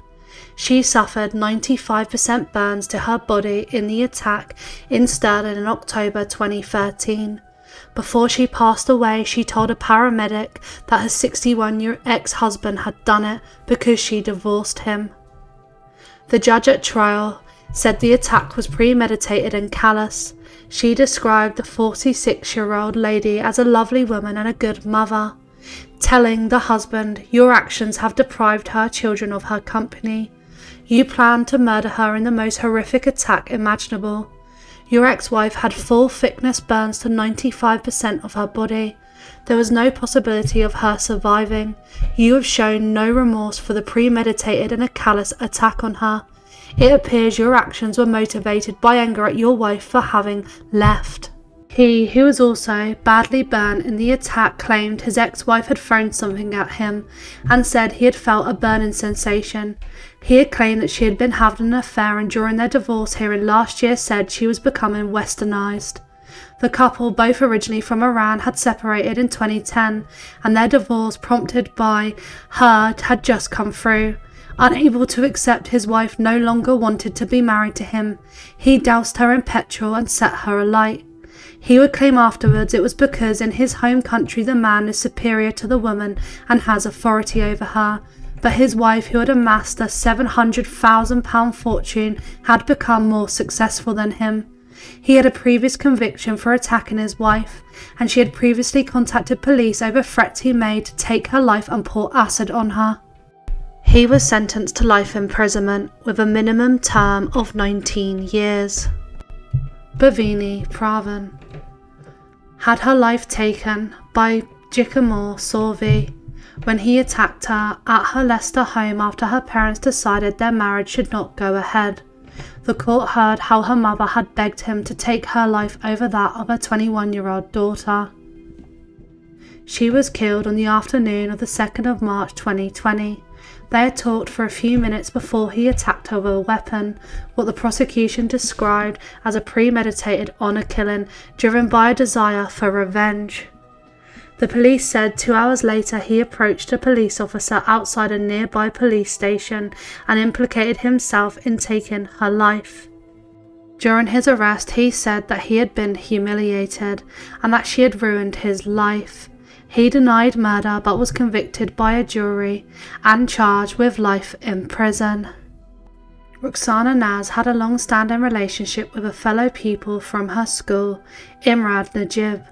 She suffered 95% burns to her body in the attack in Stirling in October 2013. Before she passed away, she told a paramedic that her 61-year ex-husband had done it because she divorced him. The judge at trial said the attack was premeditated and callous. She described the 46-year-old lady as a lovely woman and a good mother, telling the husband, "Your actions have deprived her children of her company. You planned to murder her in the most horrific attack imaginable. Your ex-wife had full-thickness burns to 95% of her body. There was no possibility of her surviving. You have shown no remorse for the premeditated and a callous attack on her. It appears your actions were motivated by anger at your wife for having left." He, who was also badly burned in the attack, claimed his ex-wife had thrown something at him and said he had felt a burning sensation. He had claimed that she had been having an affair and during their divorce hearing last year said she was becoming westernized. The couple, both originally from Iran, had separated in 2010 and their divorce, prompted by her, had just come through. Unable to accept his wife no longer wanted to be married to him, he doused her in petrol and set her alight. He would claim afterwards it was because in his home country the man is superior to the woman and has authority over her, but his wife, who had amassed a £700,000 fortune, had become more successful than him. He had a previous conviction for attacking his wife, and she had previously contacted police over threats he made to take her life and pour acid on her. He was sentenced to life imprisonment with a minimum term of 19 years. Bhavini Pravin had her life taken by Jikamor Sorvi when he attacked her at her Leicester home after her parents decided their marriage should not go ahead. The court heard how her mother had begged him to take her life over that of her 21-year-old daughter. She was killed on the afternoon of the 2nd of March 2020. They had talked for a few minutes before he attacked her with a weapon, what the prosecution described as a premeditated honour killing driven by a desire for revenge. The police said 2 hours later he approached a police officer outside a nearby police station and implicated himself in taking her life. During his arrest, he said that he had been humiliated and that she had ruined his life. He denied murder but was convicted by a jury and charged with life in prison. Rukhsana Naz had a long-standing relationship with a fellow pupil from her school, Imran Najib.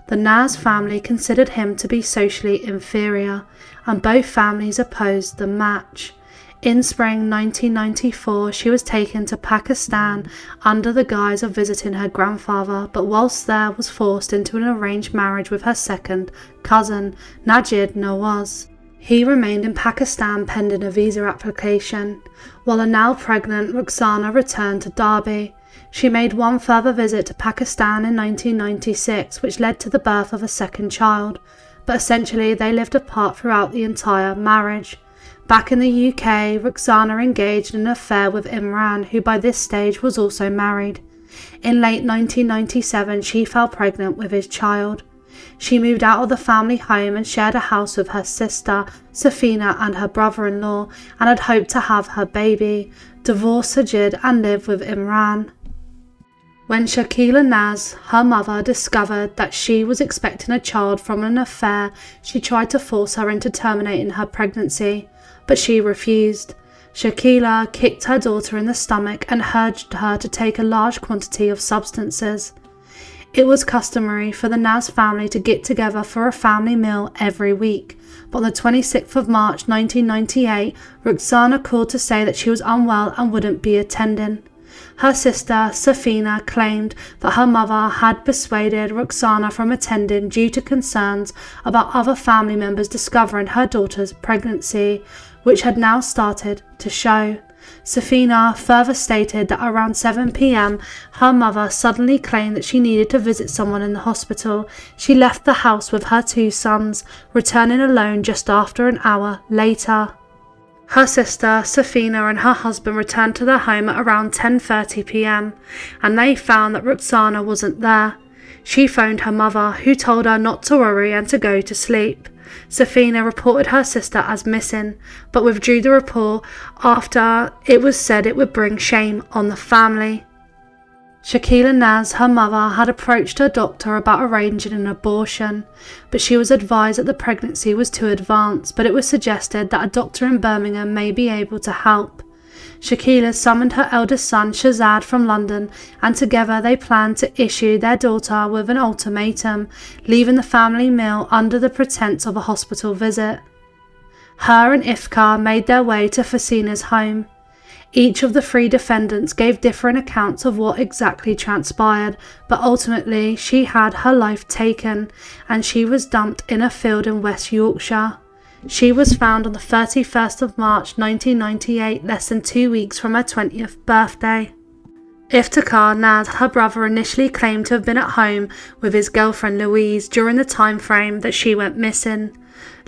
The Naz family considered him to be socially inferior, and both families opposed the match. In spring 1994, she was taken to Pakistan under the guise of visiting her grandfather, but whilst there was forced into an arranged marriage with her second cousin, Najib Nawaz. He remained in Pakistan pending a visa application. While a now pregnant Rukhsana returned to Derby. She made one further visit to Pakistan in 1996, which led to the birth of a second child, but essentially they lived apart throughout the entire marriage. Back in the UK, Rukhsana engaged in an affair with Imran, who by this stage was also married. In late 1997, she fell pregnant with his child. She moved out of the family home and shared a house with her sister, Safina, and her brother-in-law, and had hoped to have her baby, divorce Sajid, and live with Imran. When Shafilea Naz, her mother, discovered that she was expecting a child from an affair, she tried to force her into terminating her pregnancy, but she refused. Shafilea kicked her daughter in the stomach and urged her to take a large quantity of substances. It was customary for the Naz family to get together for a family meal every week, but on the 26th of March 1998, Rukhsana called to say that she was unwell and wouldn't be attending. Her sister, Safina, claimed that her mother had persuaded Rukhsana from attending due to concerns about other family members discovering her daughter's pregnancy, which had now started to show. Safina further stated that around 7 p.m, her mother suddenly claimed that she needed to visit someone in the hospital. She left the house with her 2 sons, returning alone just after an hour later. Her sister, Safina, and her husband returned to their home at around 10:30 p.m, and they found that Rukhsana wasn't there. She phoned her mother, who told her not to worry and to go to sleep. Safina reported her sister as missing, but withdrew the report after it was said it would bring shame on the family. Shafilea Naz, her mother, had approached her doctor about arranging an abortion, but she was advised that the pregnancy was too advanced, but it was suggested that a doctor in Birmingham may be able to help. Shafilea summoned her eldest son Shahzad from London, and together they planned to issue their daughter with an ultimatum, leaving the family meal under the pretense of a hospital visit. Her and Ifkar made their way to Fasina's home. Each of the 3 defendants gave different accounts of what exactly transpired, but ultimately she had her life taken, and she was dumped in a field in West Yorkshire. She was found on the 31st of March 1998, less than 2 weeks from her 20th birthday. Iftikhar Naz, her brother, initially claimed to have been at home with his girlfriend Louise during the time frame that she went missing.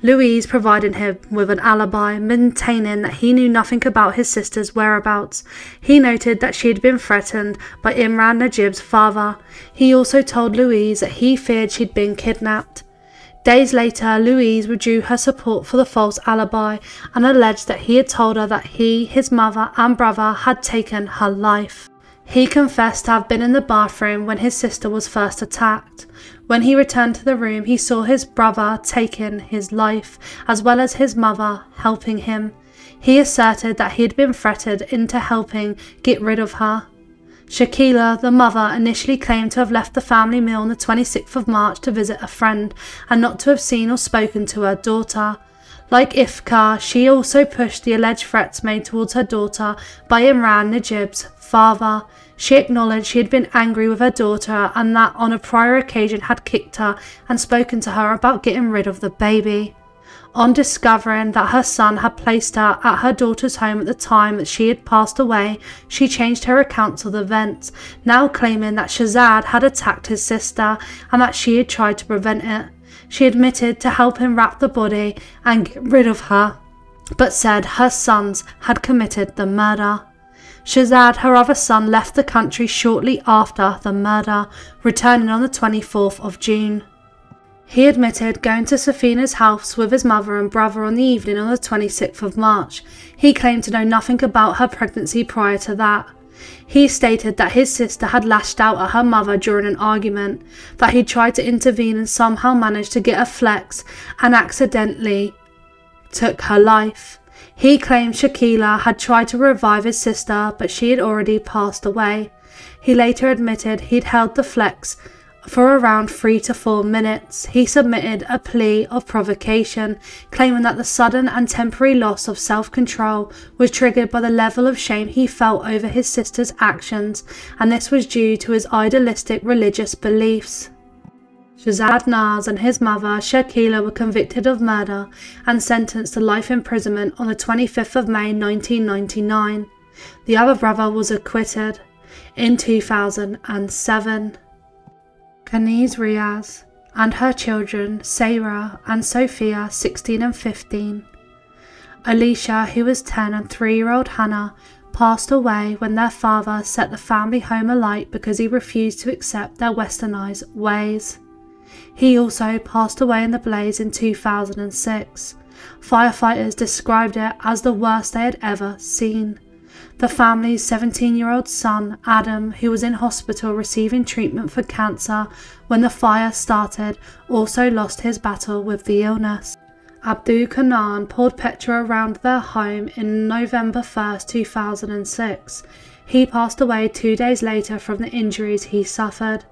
Louise provided him with an alibi, maintaining that he knew nothing about his sister's whereabouts. He noted that she had been threatened by Imran Najib's father. He also told Louise that he feared she'd been kidnapped. Days later, Louise withdrew her support for the false alibi and alleged that he had told her that he, his mother and brother had taken her life. He confessed to have been in the bathroom when his sister was first attacked. When he returned to the room, he saw his brother taking his life, as well as his mother helping him. He asserted that he had been threatened into helping get rid of her. Shafilea, the mother, initially claimed to have left the family meal on the 26th of March to visit a friend, and not to have seen or spoken to her daughter. Like Ifkar, she also pushed the alleged threats made towards her daughter by Imran Najib's father. She acknowledged she had been angry with her daughter and that on a prior occasion had kicked her and spoken to her about getting rid of the baby. On discovering that her son had placed her at her daughter's home at the time that she had passed away, she changed her accounts of the events, now claiming that Shahzad had attacked his sister and that she had tried to prevent it. She admitted to helping wrap the body and get rid of her, but said her sons had committed the murder. Shahzad, her other son, left the country shortly after the murder, returning on the 24th of June. He admitted going to Safina's house with his mother and brother on the evening on the 26th of March. He claimed to know nothing about her pregnancy prior to that. He stated that his sister had lashed out at her mother during an argument, that he tried to intervene and somehow managed to get a flex and accidentally took her life. He claimed Shafilea had tried to revive his sister, but she had already passed away. He later admitted he'd held the flex for around 3 to 4 minutes. He submitted a plea of provocation, claiming that the sudden and temporary loss of self-control was triggered by the level of shame he felt over his sister's actions, and this was due to his idealistic religious beliefs. Shahzad Naz and his mother Shafilea were convicted of murder and sentenced to life imprisonment on the 25th of May 1999. The other brother was acquitted. In 2007, Caneze Riaz and her children Samaira and Sophia, 16 and 15. Alicia, who was 10, and 3-year-old Hannah passed away when their father set the family home alight because he refused to accept their westernized ways. He also passed away in the blaze in 2006. Firefighters described it as the worst they had ever seen. The family's 17-year-old son, Adam, who was in hospital receiving treatment for cancer when the fire started, also lost his battle with the illness. Abdul Kanan poured petrol around their home in November 1, 2006. He passed away 2 days later from the injuries he suffered.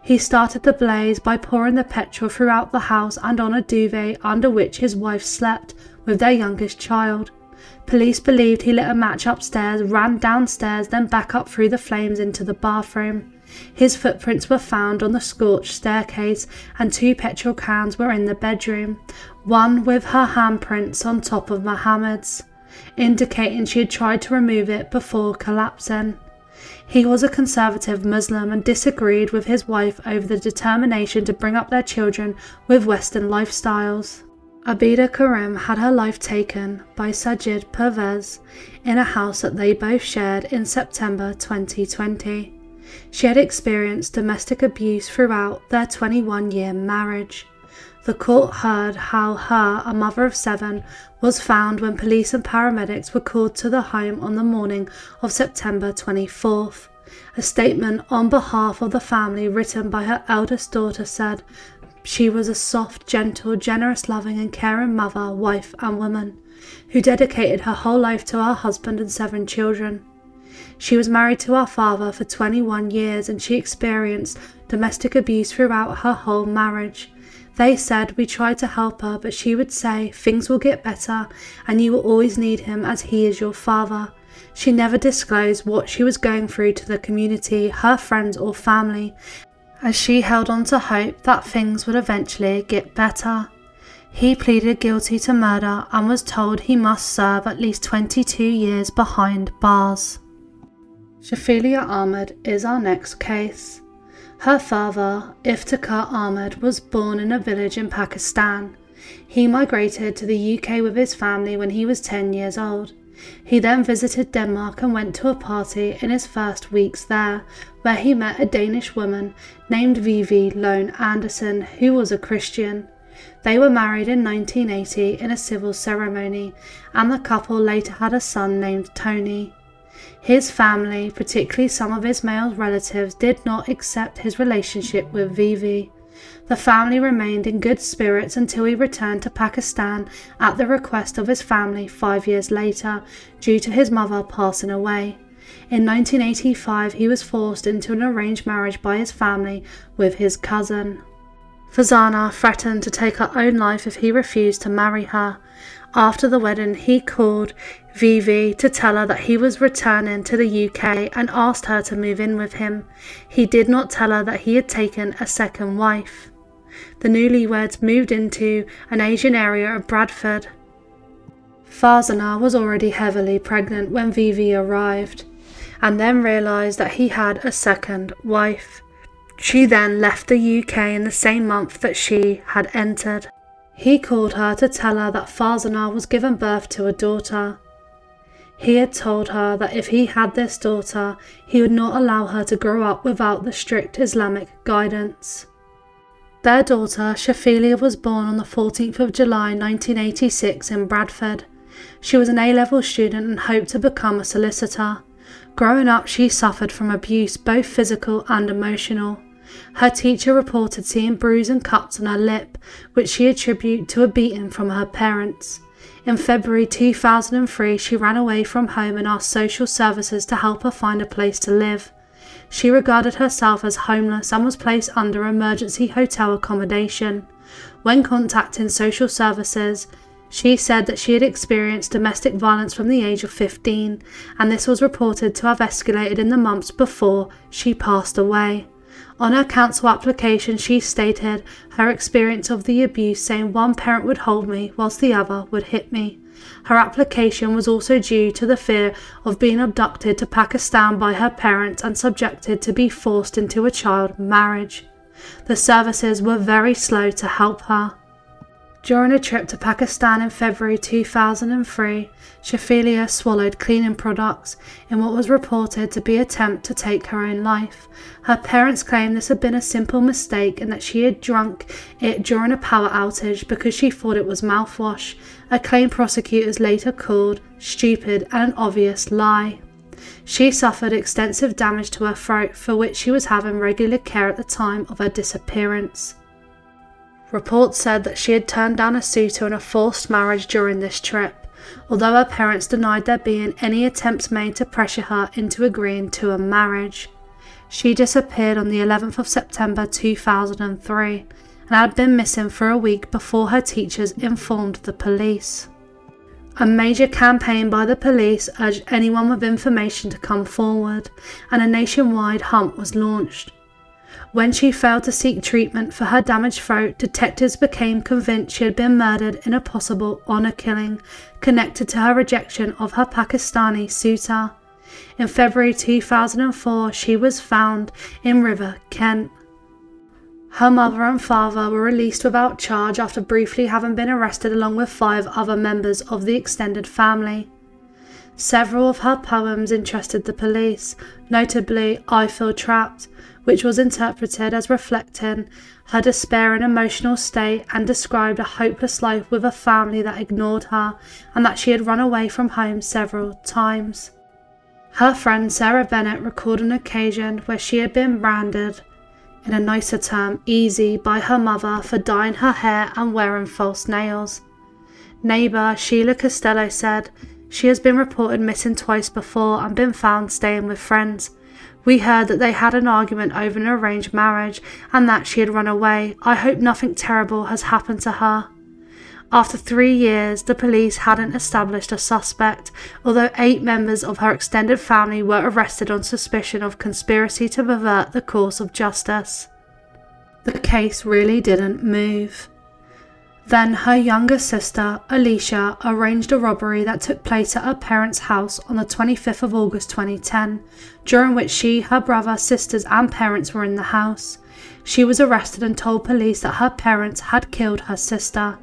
He started the blaze by pouring the petrol throughout the house and on a duvet under which his wife slept with their youngest child. Police believed he lit a match upstairs, ran downstairs, then back up through the flames into the bathroom. His footprints were found on the scorched staircase, and 2 petrol cans were in the bedroom, one with her handprints on top of Mohammed's, indicating she had tried to remove it before collapsing. He was a conservative Muslim and disagreed with his wife over the determination to bring up their children with Western lifestyles. Abida Karim had her life taken by Sajid Pervez in a house that they both shared in September 2020. She had experienced domestic abuse throughout their 21-year marriage. The court heard how her, a mother of 7, was found when police and paramedics were called to the home on the morning of September 24th. A statement on behalf of the family written by her eldest daughter said, "She was a soft, gentle, generous, loving and caring mother, wife and woman, who dedicated her whole life to her husband and 7 children. She was married to our father for 21 years and she experienced domestic abuse throughout her whole marriage. They said we tried to help her, but she would say, 'Things will get better and you will always need him as he is your father.' She never disclosed what she was going through to the community, her friends or family, as she held on to hope that things would eventually get better." He pleaded guilty to murder and was told he must serve at least 22 years behind bars. Shafilea Ahmed is our next case. Her father, Iftikhar Ahmed, was born in a village in Pakistan. He migrated to the UK with his family when he was 10 years old. He then visited Denmark and went to a party in his first weeks there, where he met a Danish woman named Vivi Lone Andersen, who was a Christian. They were married in 1980 in a civil ceremony, and the couple later had a son named Tony. His family, particularly some of his male relatives, did not accept his relationship with Vivi. The family remained in good spirits until he returned to Pakistan at the request of his family 5 years later, due to his mother passing away. In 1985, he was forced into an arranged marriage by his family with his cousin. Fazana threatened to take her own life if he refused to marry her. After the wedding, he called Vivi to tell her that he was returning to the UK and asked her to move in with him. He did not tell her that he had taken a second wife. The newlyweds moved into an Asian area of Bradford. Fazana was already heavily pregnant when Vivi arrived, and then realised that he had a second wife. She then left the UK in the same month that she had entered. He called her to tell her that Fazana was given birth to a daughter. He had told her that if he had this daughter, he would not allow her to grow up without the strict Islamic guidance. Their daughter, Shafilea, was born on the 14th of July 1986 in Bradford. She was an A-level student and hoped to become a solicitor. Growing up, she suffered from abuse, both physical and emotional. Her teacher reported seeing bruises and cuts on her lip, which she attributed to a beating from her parents. In February 2003, she ran away from home and asked social services to help her find a place to live. She regarded herself as homeless and was placed under emergency hotel accommodation. When contacting social services, she said that she had experienced domestic violence from the age of 15, and this was reported to have escalated in the months before she passed away. On her council application, she stated her experience of the abuse, saying one parent would hold me whilst the other would hit me. Her application was also due to the fear of being abducted to Pakistan by her parents and subjected to be forced into a child marriage. The services were very slow to help her. During a trip to Pakistan in February 2003, Shafilea swallowed cleaning products in what was reported to be an attempt to take her own life. Her parents claimed this had been a simple mistake and that she had drunk it during a power outage because she thought it was mouthwash, a claim prosecutors later called stupid and an obvious lie. She suffered extensive damage to her throat, for which she was having regular care at the time of her disappearance. Reports said that she had turned down a suitor in a forced marriage during this trip, although her parents denied there being any attempts made to pressure her into agreeing to a marriage. She disappeared on the 11th of September 2003 and had been missing for a week before her teachers informed the police. A major campaign by the police urged anyone with information to come forward, and a nationwide hunt was launched. When she failed to seek treatment for her damaged throat, detectives became convinced she had been murdered in a possible honour killing connected to her rejection of her Pakistani suitor. In February 2004, she was found in River, Kent. Her mother and father were released without charge after briefly having been arrested along with 5 other members of the extended family. Several of her poems interested the police, notably I Feel Trapped, which was interpreted as reflecting her despair and emotional state and described a hopeless life with a family that ignored her and that she had run away from home several times. Her friend Sarah Bennett recalled an occasion where she had been branded, in a nicer term, easy by her mother for dyeing her hair and wearing false nails. Neighbour Sheila Costello said, "She has been reported missing twice before and been found staying with friends. We heard that they had an argument over an arranged marriage and that she had run away. I hope nothing terrible has happened to her." After 3 years, the police hadn't established a suspect, although 8 members of her extended family were arrested on suspicion of conspiracy to pervert the course of justice. The case really didn't move. Then her younger sister, Alicia, arranged a robbery that took place at her parents' house on the 25th of August 2010, during which she, her brother, sisters and parents were in the house. She was arrested and told police that her parents had killed her sister.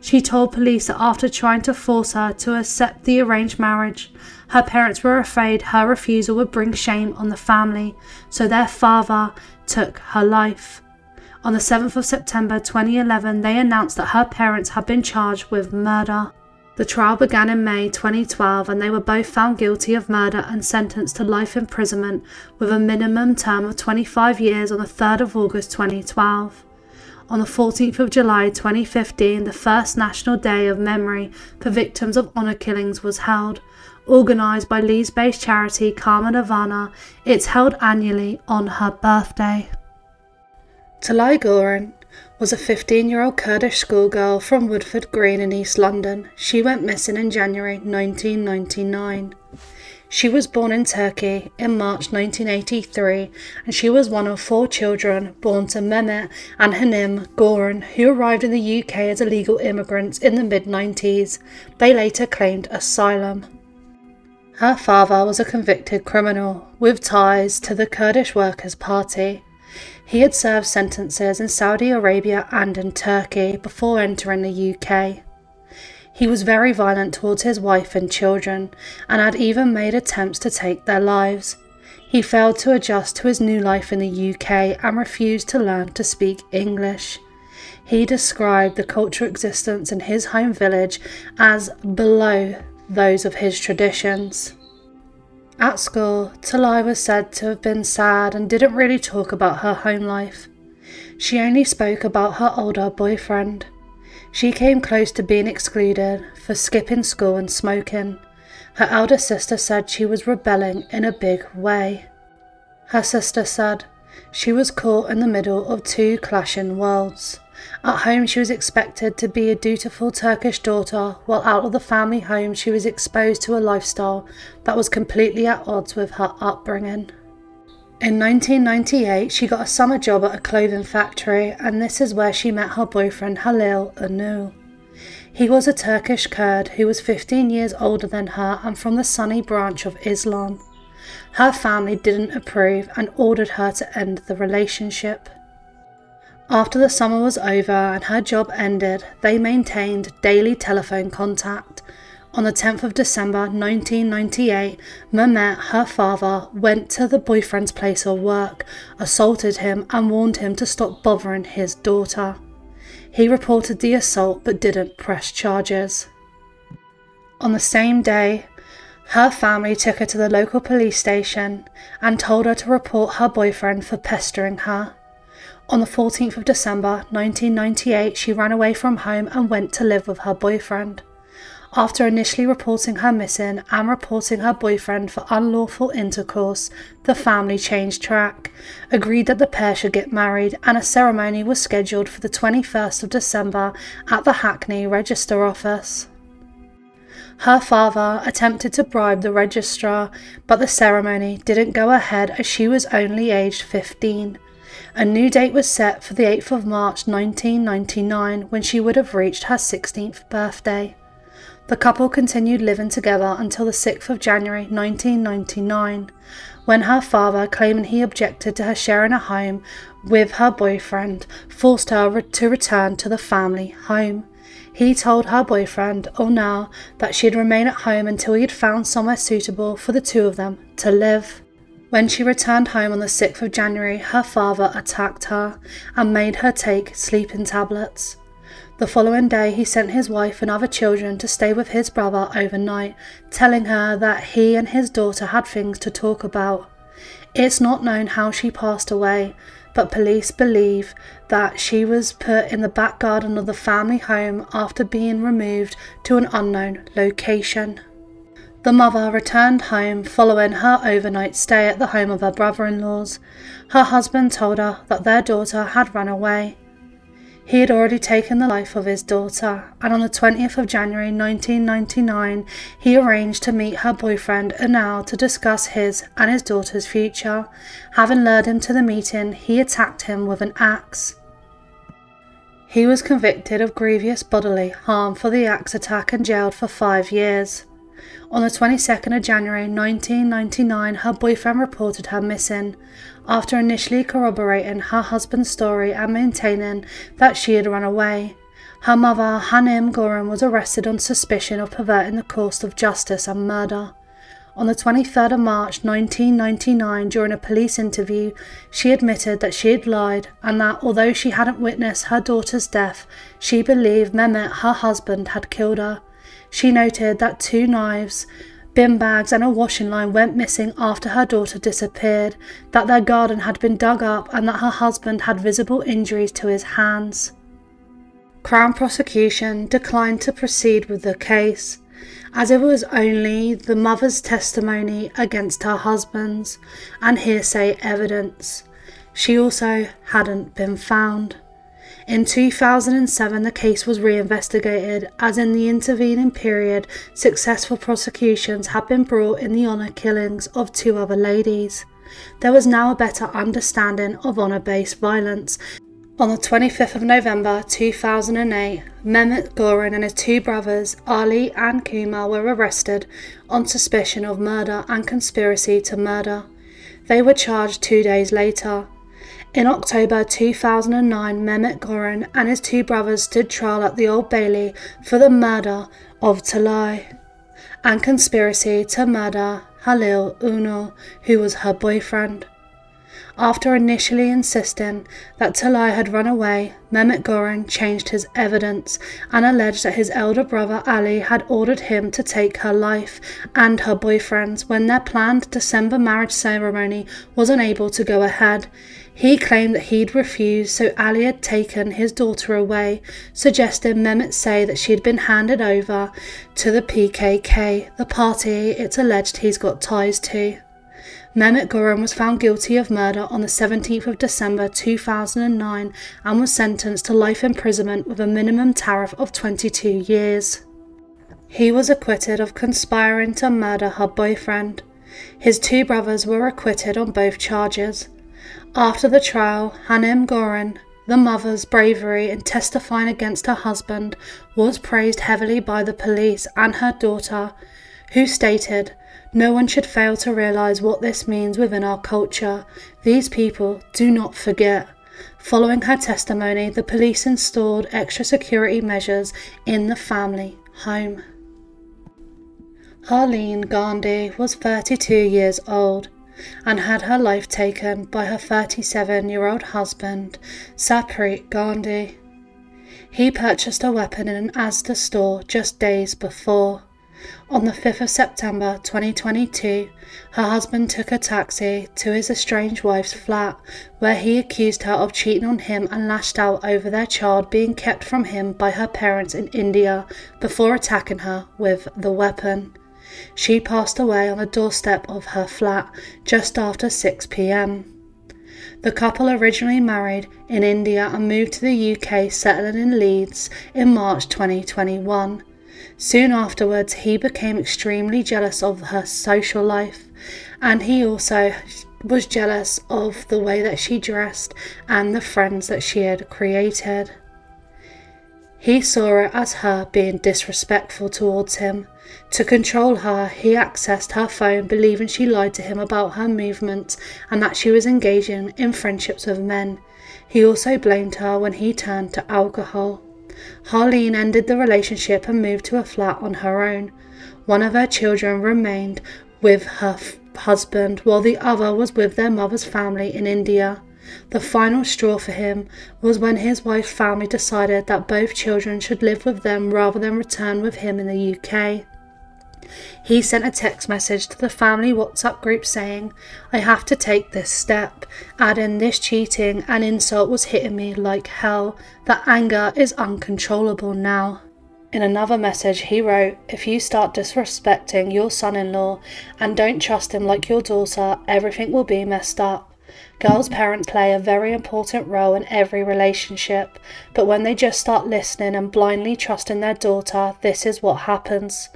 She told police that after trying to force her to accept the arranged marriage, her parents were afraid her refusal would bring shame on the family, so their father took her life. On the 7th of September 2011, they announced that her parents had been charged with murder. The trial began in May 2012 and they were both found guilty of murder and sentenced to life imprisonment with a minimum term of 25 years on the 3rd of August 2012. On the 14th of July 2015, the first National Day of Memory for Victims of Honour Killings was held. Organised by Leeds-based charity Karma Nirvana, it's held annually on her birthday. Tulay Goren was a 15-year-old Kurdish schoolgirl from Woodford Green in East London. She went missing in January 1999. She was born in Turkey in March 1983 and she was one of 4 children born to Mehmet and Raneem Goren, who arrived in the UK as illegal immigrants in the mid-90s. They later claimed asylum. Her father was a convicted criminal with ties to the Kurdish Workers' Party. He had served sentences in Saudi Arabia and in Turkey before entering the UK. He was very violent towards his wife and children and had even made attempts to take their lives. He failed to adjust to his new life in the UK and refused to learn to speak English. He described the cultural existence in his home village as below those of his traditions. At school, Tulay was said to have been sad and didn't really talk about her home life. She only spoke about her older boyfriend. She came close to being excluded for skipping school and smoking. Her elder sister said she was rebelling in a big way. Her sister said she was caught in the middle of two clashing worlds. At home she was expected to be a dutiful Turkish daughter, while out of the family home she was exposed to a lifestyle that was completely at odds with her upbringing. In 1998 she got a summer job at a clothing factory, and this is where she met her boyfriend Halil Anu. He was a Turkish Kurd who was 15 years older than her and from the Sunni branch of Islam. Her family didn't approve and ordered her to end the relationship. After the summer was over and her job ended, they maintained daily telephone contact. On the 10th of December 1998, Mehmet, her father, went to the boyfriend's place of work, assaulted him and warned him to stop bothering his daughter. He reported the assault but didn't press charges. On the same day, her family took her to the local police station and told her to report her boyfriend for pestering her. On the 14th of December 1998, she ran away from home and went to live with her boyfriend. After initially reporting her missing and reporting her boyfriend for unlawful intercourse, the family changed track, agreed that the pair should get married, and a ceremony was scheduled for the 21st of December at the Hackney Register Office. Her father attempted to bribe the registrar, but the ceremony didn't go ahead as she was only aged 15. A new date was set for the 8th of March 1999 when she would have reached her 16th birthday. The couple continued living together until the 6th of January 1999, when her father, claiming he objected to her sharing a home with her boyfriend, forced her to return to the family home. He told her boyfriend, Oudeh, that she'd remain at home until he had found somewhere suitable for the two of them to live. When she returned home on the 6th of January, her father attacked her and made her take sleeping tablets. The following day, he sent his wife and other children to stay with his brother overnight, telling her that he and his daughter had things to talk about. It's not known how she passed away, but police believe that she was put in the back garden of the family home after being removed to an unknown location. The mother returned home following her overnight stay at the home of her brother-in-laws. Her husband told her that their daughter had run away. He had already taken the life of his daughter, and on the 20th of January 1999, he arranged to meet her boyfriend Oudeh to discuss his and his daughter's future. Having lured him to the meeting, he attacked him with an axe. He was convicted of grievous bodily harm for the axe attack and jailed for 5 years. On the 22nd of January 1999, her boyfriend reported her missing. After initially corroborating her husband's story and maintaining that she had run away, her mother, Raneem Goren, was arrested on suspicion of perverting the course of justice and murder. On the 23rd of March 1999, during a police interview, she admitted that she had lied and that although she hadn't witnessed her daughter's death, she believed Mehmet, her husband, had killed her. She noted that 2 knives, bin bags and a washing line went missing after her daughter disappeared, that their garden had been dug up and that her husband had visible injuries to his hands. Crown prosecution declined to proceed with the case, as it was only the mother's testimony against her husband's and hearsay evidence. She also hadn't been found. In 2007, the case was reinvestigated, as in the intervening period, successful prosecutions had been brought in the honour killings of 2 other ladies. There was now a better understanding of honour-based violence. On the 25th of November 2008, Mehmet Goren and his 2 brothers, Ali and Kumar, were arrested on suspicion of murder and conspiracy to murder. They were charged 2 days later. In October 2009, Mehmet Goren and his 2 brothers stood trial at the Old Bailey for the murder of Tulay and conspiracy to murder Halil Unu, who was her boyfriend. After initially insisting that Tulay had run away, Mehmet Goren changed his evidence and alleged that his elder brother Ali had ordered him to take her life and her boyfriend's when their planned December marriage ceremony was unable to go ahead. He claimed that he'd refused, so Ali had taken his daughter away, suggesting Mehmet say that she had been handed over to the PKK, the party it's alleged he's got ties to. Mehmet Goren was found guilty of murder on the 17th of December 2009 and was sentenced to life imprisonment with a minimum tariff of 22 years. He was acquitted of conspiring to murder her boyfriend. His two brothers were acquitted on both charges. After the trial, Raneem Goren, the mother's bravery in testifying against her husband, was praised heavily by the police and her daughter, who stated, "No one should fail to realise what this means within our culture. These people do not forget." Following her testimony, the police installed extra security measures in the family home. Harleen Gandhi was 32 years old and had her life taken by her 37-year-old husband, Sarbjit Gandhi. He purchased a weapon in an Asda store just days before. On the 5th of September 2022, her husband took a taxi to his estranged wife's flat, where he accused her of cheating on him and lashed out over their child being kept from him by her parents in India before attacking her with the weapon. She passed away on the doorstep of her flat just after 6 p.m. The couple originally married in India and moved to the UK, settling in Leeds in March 2021. Soon afterwards, he became extremely jealous of her social life, and he also was jealous of the way that she dressed and the friends that she had created. He saw it as her being disrespectful towards him. To control her, he accessed her phone, believing she lied to him about her movements and that she was engaging in friendships with men. He also blamed her when he turned to alcohol. Harleen ended the relationship and moved to a flat on her own. One of her children remained with her husband, while the other was with their mother's family in India. The final straw for him was when his wife's family decided that both children should live with them rather than return with him in the UK. He sent a text message to the family WhatsApp group saying, "I have to take this step," adding, "This cheating and insult was hitting me like hell. The anger is uncontrollable now." In another message he wrote, "If you start disrespecting your son-in-law and don't trust him like your daughter, everything will be messed up. Girls' parents play a very important role in every relationship, but when they just start listening and blindly trusting their daughter, this is what happens."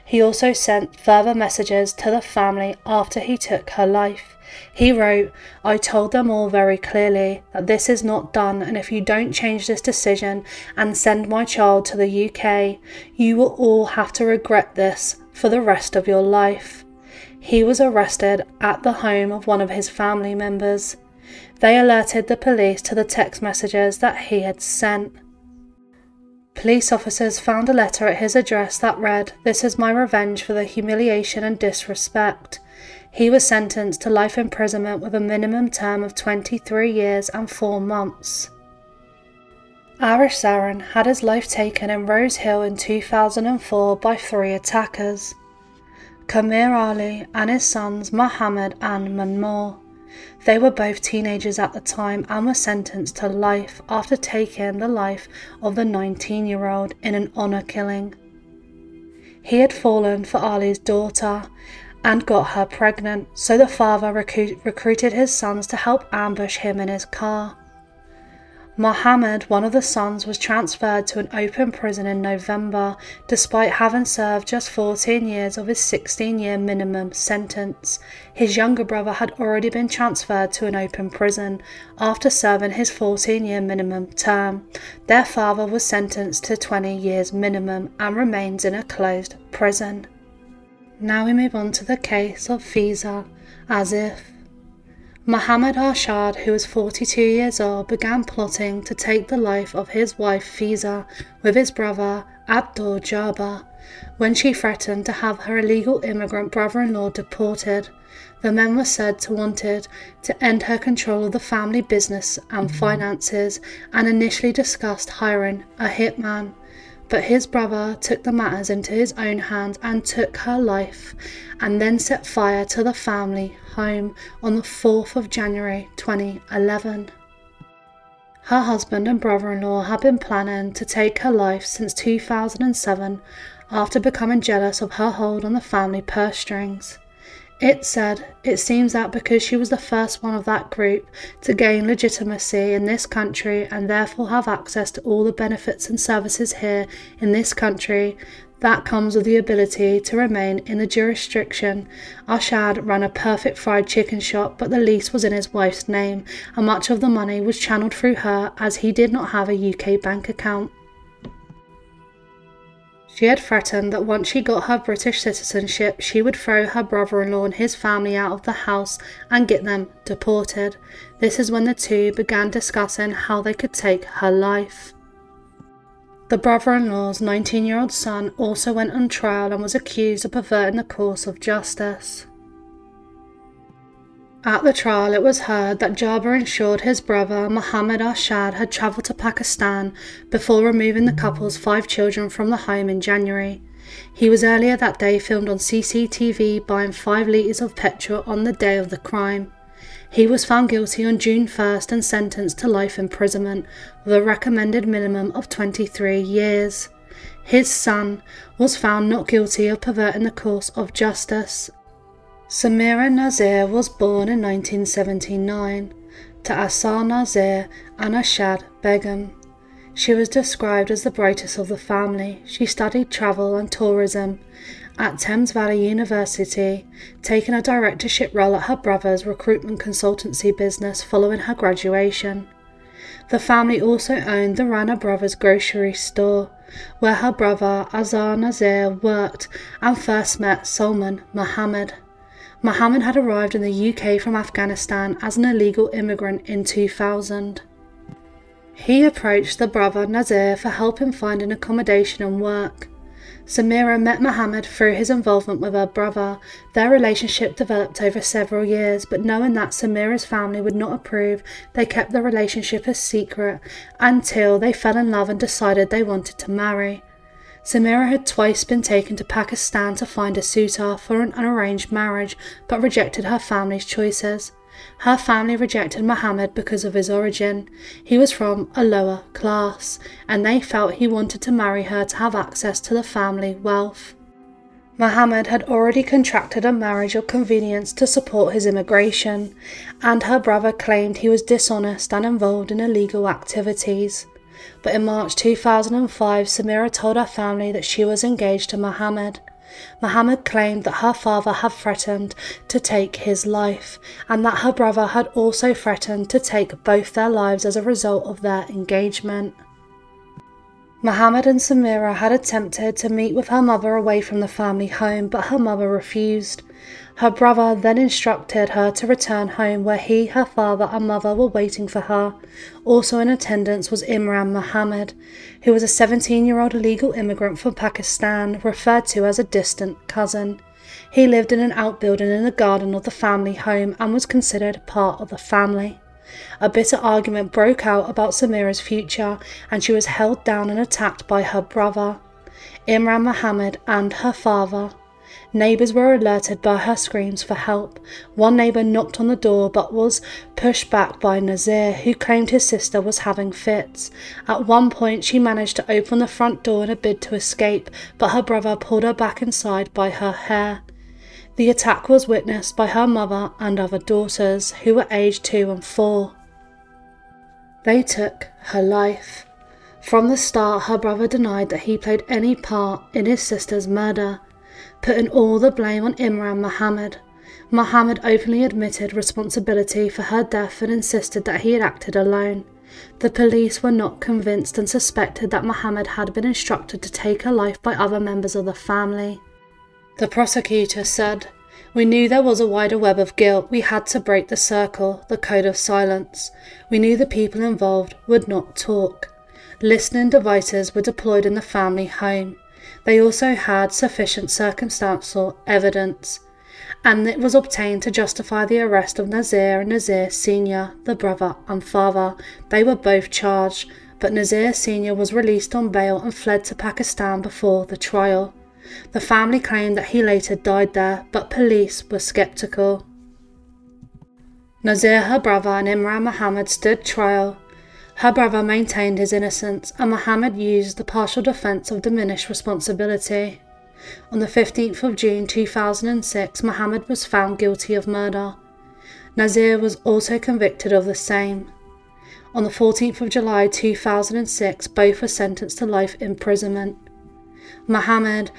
He also sent further messages to the family after he took her life. He wrote, "I told them all very clearly that this is not done, and if you don't change this decision and send my child to the UK, you will all have to regret this for the rest of your life." He was arrested at the home of one of his family members. They alerted the police to the text messages that he had sent. Police officers found a letter at his address that read, "This is my revenge for the humiliation and disrespect." He was sentenced to life imprisonment with a minimum term of 23 years and 4 months. Arish Zarin had his life taken in Rose Hill in 2004 by 3 attackers: Kamir Ali and his sons Mohammed and Manmoor. They were both teenagers at the time and were sentenced to life after taking the life of the 19-year-old in an honour killing. He had fallen for Ali's daughter and got her pregnant, so the father recruited his sons to help ambush him in his car. Mohammed, one of the sons, was transferred to an open prison in November, despite having served just 14 years of his 16-year minimum sentence. His younger brother had already been transferred to an open prison after serving his 14-year minimum term. Their father was sentenced to 20 years minimum and remains in a closed prison. Now we move on to the case of Fiza Asif. Mohammed Arshad, who was 42 years old, began plotting to take the life of his wife Fiza with his brother Abdul Jabbar when she threatened to have her illegal immigrant brother-in-law deported. The men were said to wanted to end her control of the family business and finances and initially discussed hiring a hitman. But his brother took the matters into his own hands and took her life, and then set fire to the family home on the 4th of January 2011. Her husband and brother-in-law had been planning to take her life since 2007 after becoming jealous of her hold on the family purse strings. It said it seems that because she was the first one of that group to gain legitimacy in this country and therefore have access to all the benefits and services here in this country, that comes with the ability to remain in the jurisdiction. Arshad ran a perfect fried chicken shop, but the lease was in his wife's name, and much of the money was channeled through her as he did not have a UK bank account. She had threatened that once she got her British citizenship, she would throw her brother-in-law and his family out of the house and get them deported. This is when the two began discussing how they could take her life. The brother-in-law's 19-year-old son also went on trial and was accused of perverting the course of justice. At the trial, it was heard that Jabir ensured his brother Mohammed Arshad had travelled to Pakistan before removing the couple's 5 children from the home in January. He was earlier that day filmed on CCTV buying 5 litres of petrol on the day of the crime. He was found guilty on June 1st and sentenced to life imprisonment with a recommended minimum of 23 years. His son was found not guilty of perverting the course of justice. Samaira Nazir was born in 1979 to Asar Nazir and Arshad Begum. She was described as the brightest of the family. She studied travel and tourism at Thames Valley University, taking a directorship role at her brother's recruitment consultancy business following her graduation. The family also owned the Rana Brothers grocery store, where her brother Azar Nazir worked and first met Salman Mohammed. Mohammed had arrived in the UK from Afghanistan as an illegal immigrant in 2000. He approached the brother Nazir for help in finding accommodation and work. Samaira met Mohammed through his involvement with her brother. Their relationship developed over several years, but knowing that Samaira's family would not approve, they kept the relationship a secret until they fell in love and decided they wanted to marry. Samaira had twice been taken to Pakistan to find a suitor for an unarranged marriage, but rejected her family's choices. Her family rejected Mohammed because of his origin. He was from a lower class, and they felt he wanted to marry her to have access to the family wealth. Mohammed had already contracted a marriage of convenience to support his immigration, and her brother claimed he was dishonest and involved in illegal activities. But in March 2005, Samaira told her family that she was engaged to Mohammed. Mohammed claimed that her father had threatened to take his life, and that her brother had also threatened to take both their lives as a result of their engagement. Mohammed and Samaira had attempted to meet with her mother away from the family home, but her mother refused. Her brother then instructed her to return home, where he, her father and mother were waiting for her. Also in attendance was Imran Mohammed, who was a 17-year-old illegal immigrant from Pakistan, referred to as a distant cousin. He lived in an outbuilding in the garden of the family home and was considered part of the family. A bitter argument broke out about Samaira's future, and she was held down and attacked by her brother, Imran Mohammed, and her father. Neighbours were alerted by her screams for help. One neighbour knocked on the door but was pushed back by Nazir, who claimed his sister was having fits. At one point she managed to open the front door in a bid to escape, but her brother pulled her back inside by her hair. The attack was witnessed by her mother and other daughters, who were aged 2 and 4. They took her life. From the start, her brother denied that he played any part in his sister's murder, putting all the blame on Imran Mohammed. Mohammed openly admitted responsibility for her death and insisted that he had acted alone. The police were not convinced and suspected that Mohammed had been instructed to take her life by other members of the family. The prosecutor said, "We knew there was a wider web of guilt. We had to break the circle, the code of silence. We knew the people involved would not talk. Listening devices were deployed in the family home. They also had sufficient circumstantial evidence, and it was obtained to justify the arrest of Nazir and Nazir Sr., the brother and father. They were both charged, but Nazir Sr. was released on bail and fled to Pakistan before the trial. The family claimed that he later died there, but police were sceptical. Nazir, her brother, and Imran Mohammed stood trial. Her brother maintained his innocence, and Mohammed used the partial defence of diminished responsibility. On the 15th of June 2006, Mohammed was found guilty of murder. Nazir was also convicted of the same. On the 14th of July 2006, both were sentenced to life imprisonment. Mohammed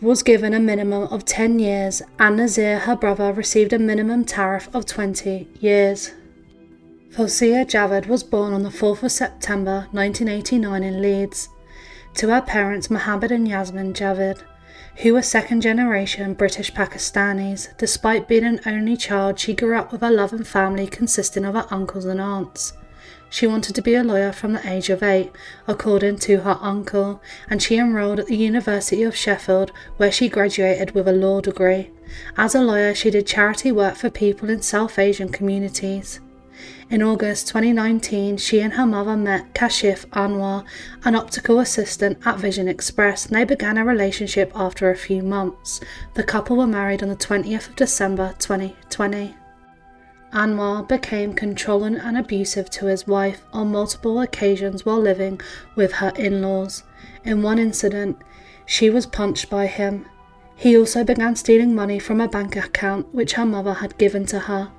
was given a minimum of 10 years, and Nazir, her brother, received a minimum tariff of 20 years. Fawzia Javed was born on the 4th of September 1989 in Leeds, to her parents Mohammed and Yasmin Javed, who were second-generation British Pakistanis. Despite being an only child, she grew up with a loving family consisting of her uncles and aunts. She wanted to be a lawyer from the age of 8, according to her uncle, and she enrolled at the University of Sheffield, where she graduated with a law degree. As a lawyer, she did charity work for people in South Asian communities. In August 2019, she and her mother met Kashif Anwar, an optical assistant at Vision Express, and they began a relationship after a few months. The couple were married on the 20th of December 2020. Anwar became controlling and abusive to his wife on multiple occasions while living with her in-laws. In one incident, she was punched by him. He also began stealing money from a bank account which her mother had given to her.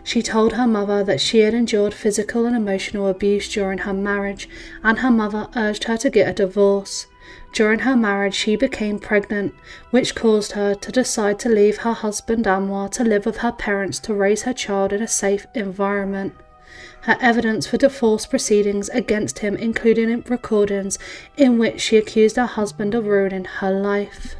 She told her mother that she had endured physical and emotional abuse during her marriage, and her mother urged her to get a divorce. During her marriage, she became pregnant, which caused her to decide to leave her husband Anwar to live with her parents to raise her child in a safe environment. Her evidence for divorce proceedings against him included recordings in which she accused her husband of ruining her life.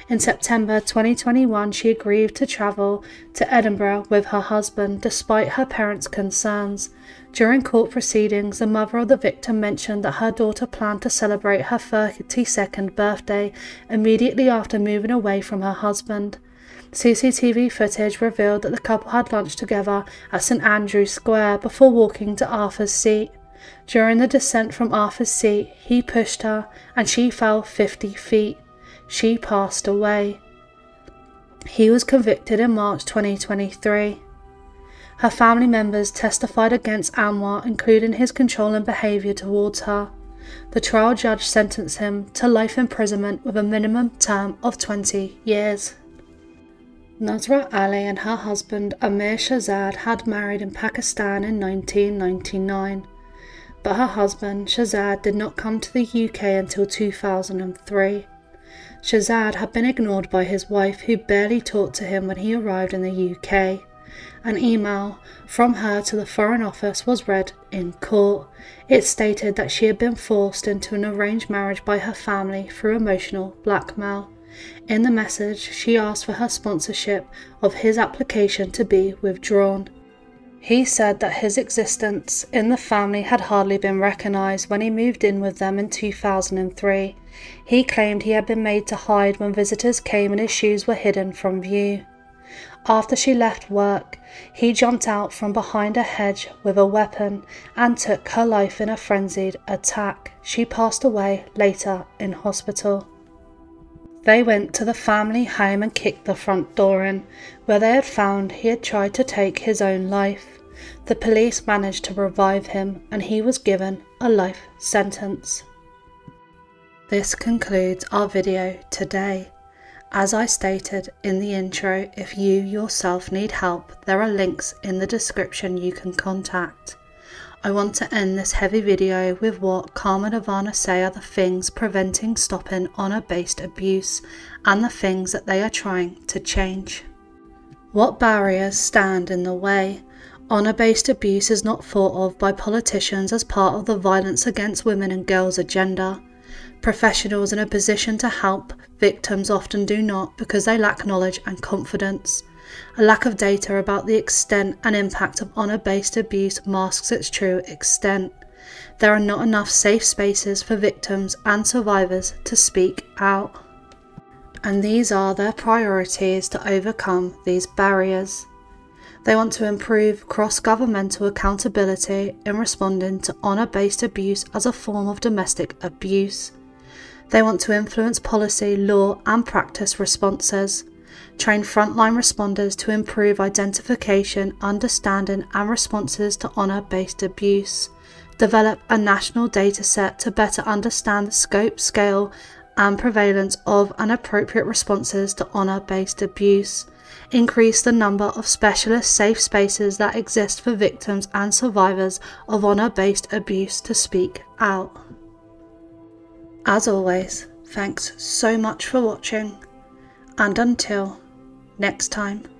In September 2021, she agreed to travel to Edinburgh with her husband, despite her parents' concerns. During court proceedings, the mother of the victim mentioned that her daughter planned to celebrate her 32nd birthday immediately after moving away from her husband. CCTV footage revealed that the couple had lunch together at St Andrew's Square before walking to Arthur's Seat. During the descent from Arthur's Seat, he pushed her and she fell 50 feet. She passed away. He was convicted in March 2023. Her family members testified against Anwar, including his controlling behaviour towards her. The trial judge sentenced him to life imprisonment with a minimum term of 20 years. Nazia Akhtar and her husband Amir Shahzad had married in Pakistan in 1999, but her husband Shahzad did not come to the UK until 2003. Shahzad had been ignored by his wife, who barely talked to him when he arrived in the UK. An email from her to the Foreign Office was read in court. It stated that she had been forced into an arranged marriage by her family through emotional blackmail. In the message, she asked for her sponsorship of his application to be withdrawn. He said that his existence in the family had hardly been recognised when he moved in with them in 2003. He claimed he had been made to hide when visitors came and his shoes were hidden from view. After she left work, he jumped out from behind a hedge with a weapon and took her life in a frenzied attack. She passed away later in hospital. They went to the family home and kicked the front door in, where they had found he had tried to take his own life. The police managed to revive him and he was given a life sentence. This concludes our video today. As I stated in the intro, if you yourself need help, there are links in the description you can contact. I want to end this heavy video with what Karma Nirvana say are the things preventing, stopping honour-based abuse and the things that they are trying to change. What barriers stand in the way? Honour-based abuse is not thought of by politicians as part of the violence against women and girls agenda. Professionals in a position to help victims often do not because they lack knowledge and confidence. A lack of data about the extent and impact of honour-based abuse masks its true extent. There are not enough safe spaces for victims and survivors to speak out. And these are their priorities to overcome these barriers. They want to improve cross-governmental accountability in responding to honour-based abuse as a form of domestic abuse. They want to influence policy, law and practice responses, train frontline responders to improve identification, understanding and responses to honour-based abuse, develop a national data set to better understand the scope, scale and prevalence of and appropriate responses to honour-based abuse, increase the number of specialist safe spaces that exist for victims and survivors of honour-based abuse to speak out. As always, thanks so much for watching, and until next time.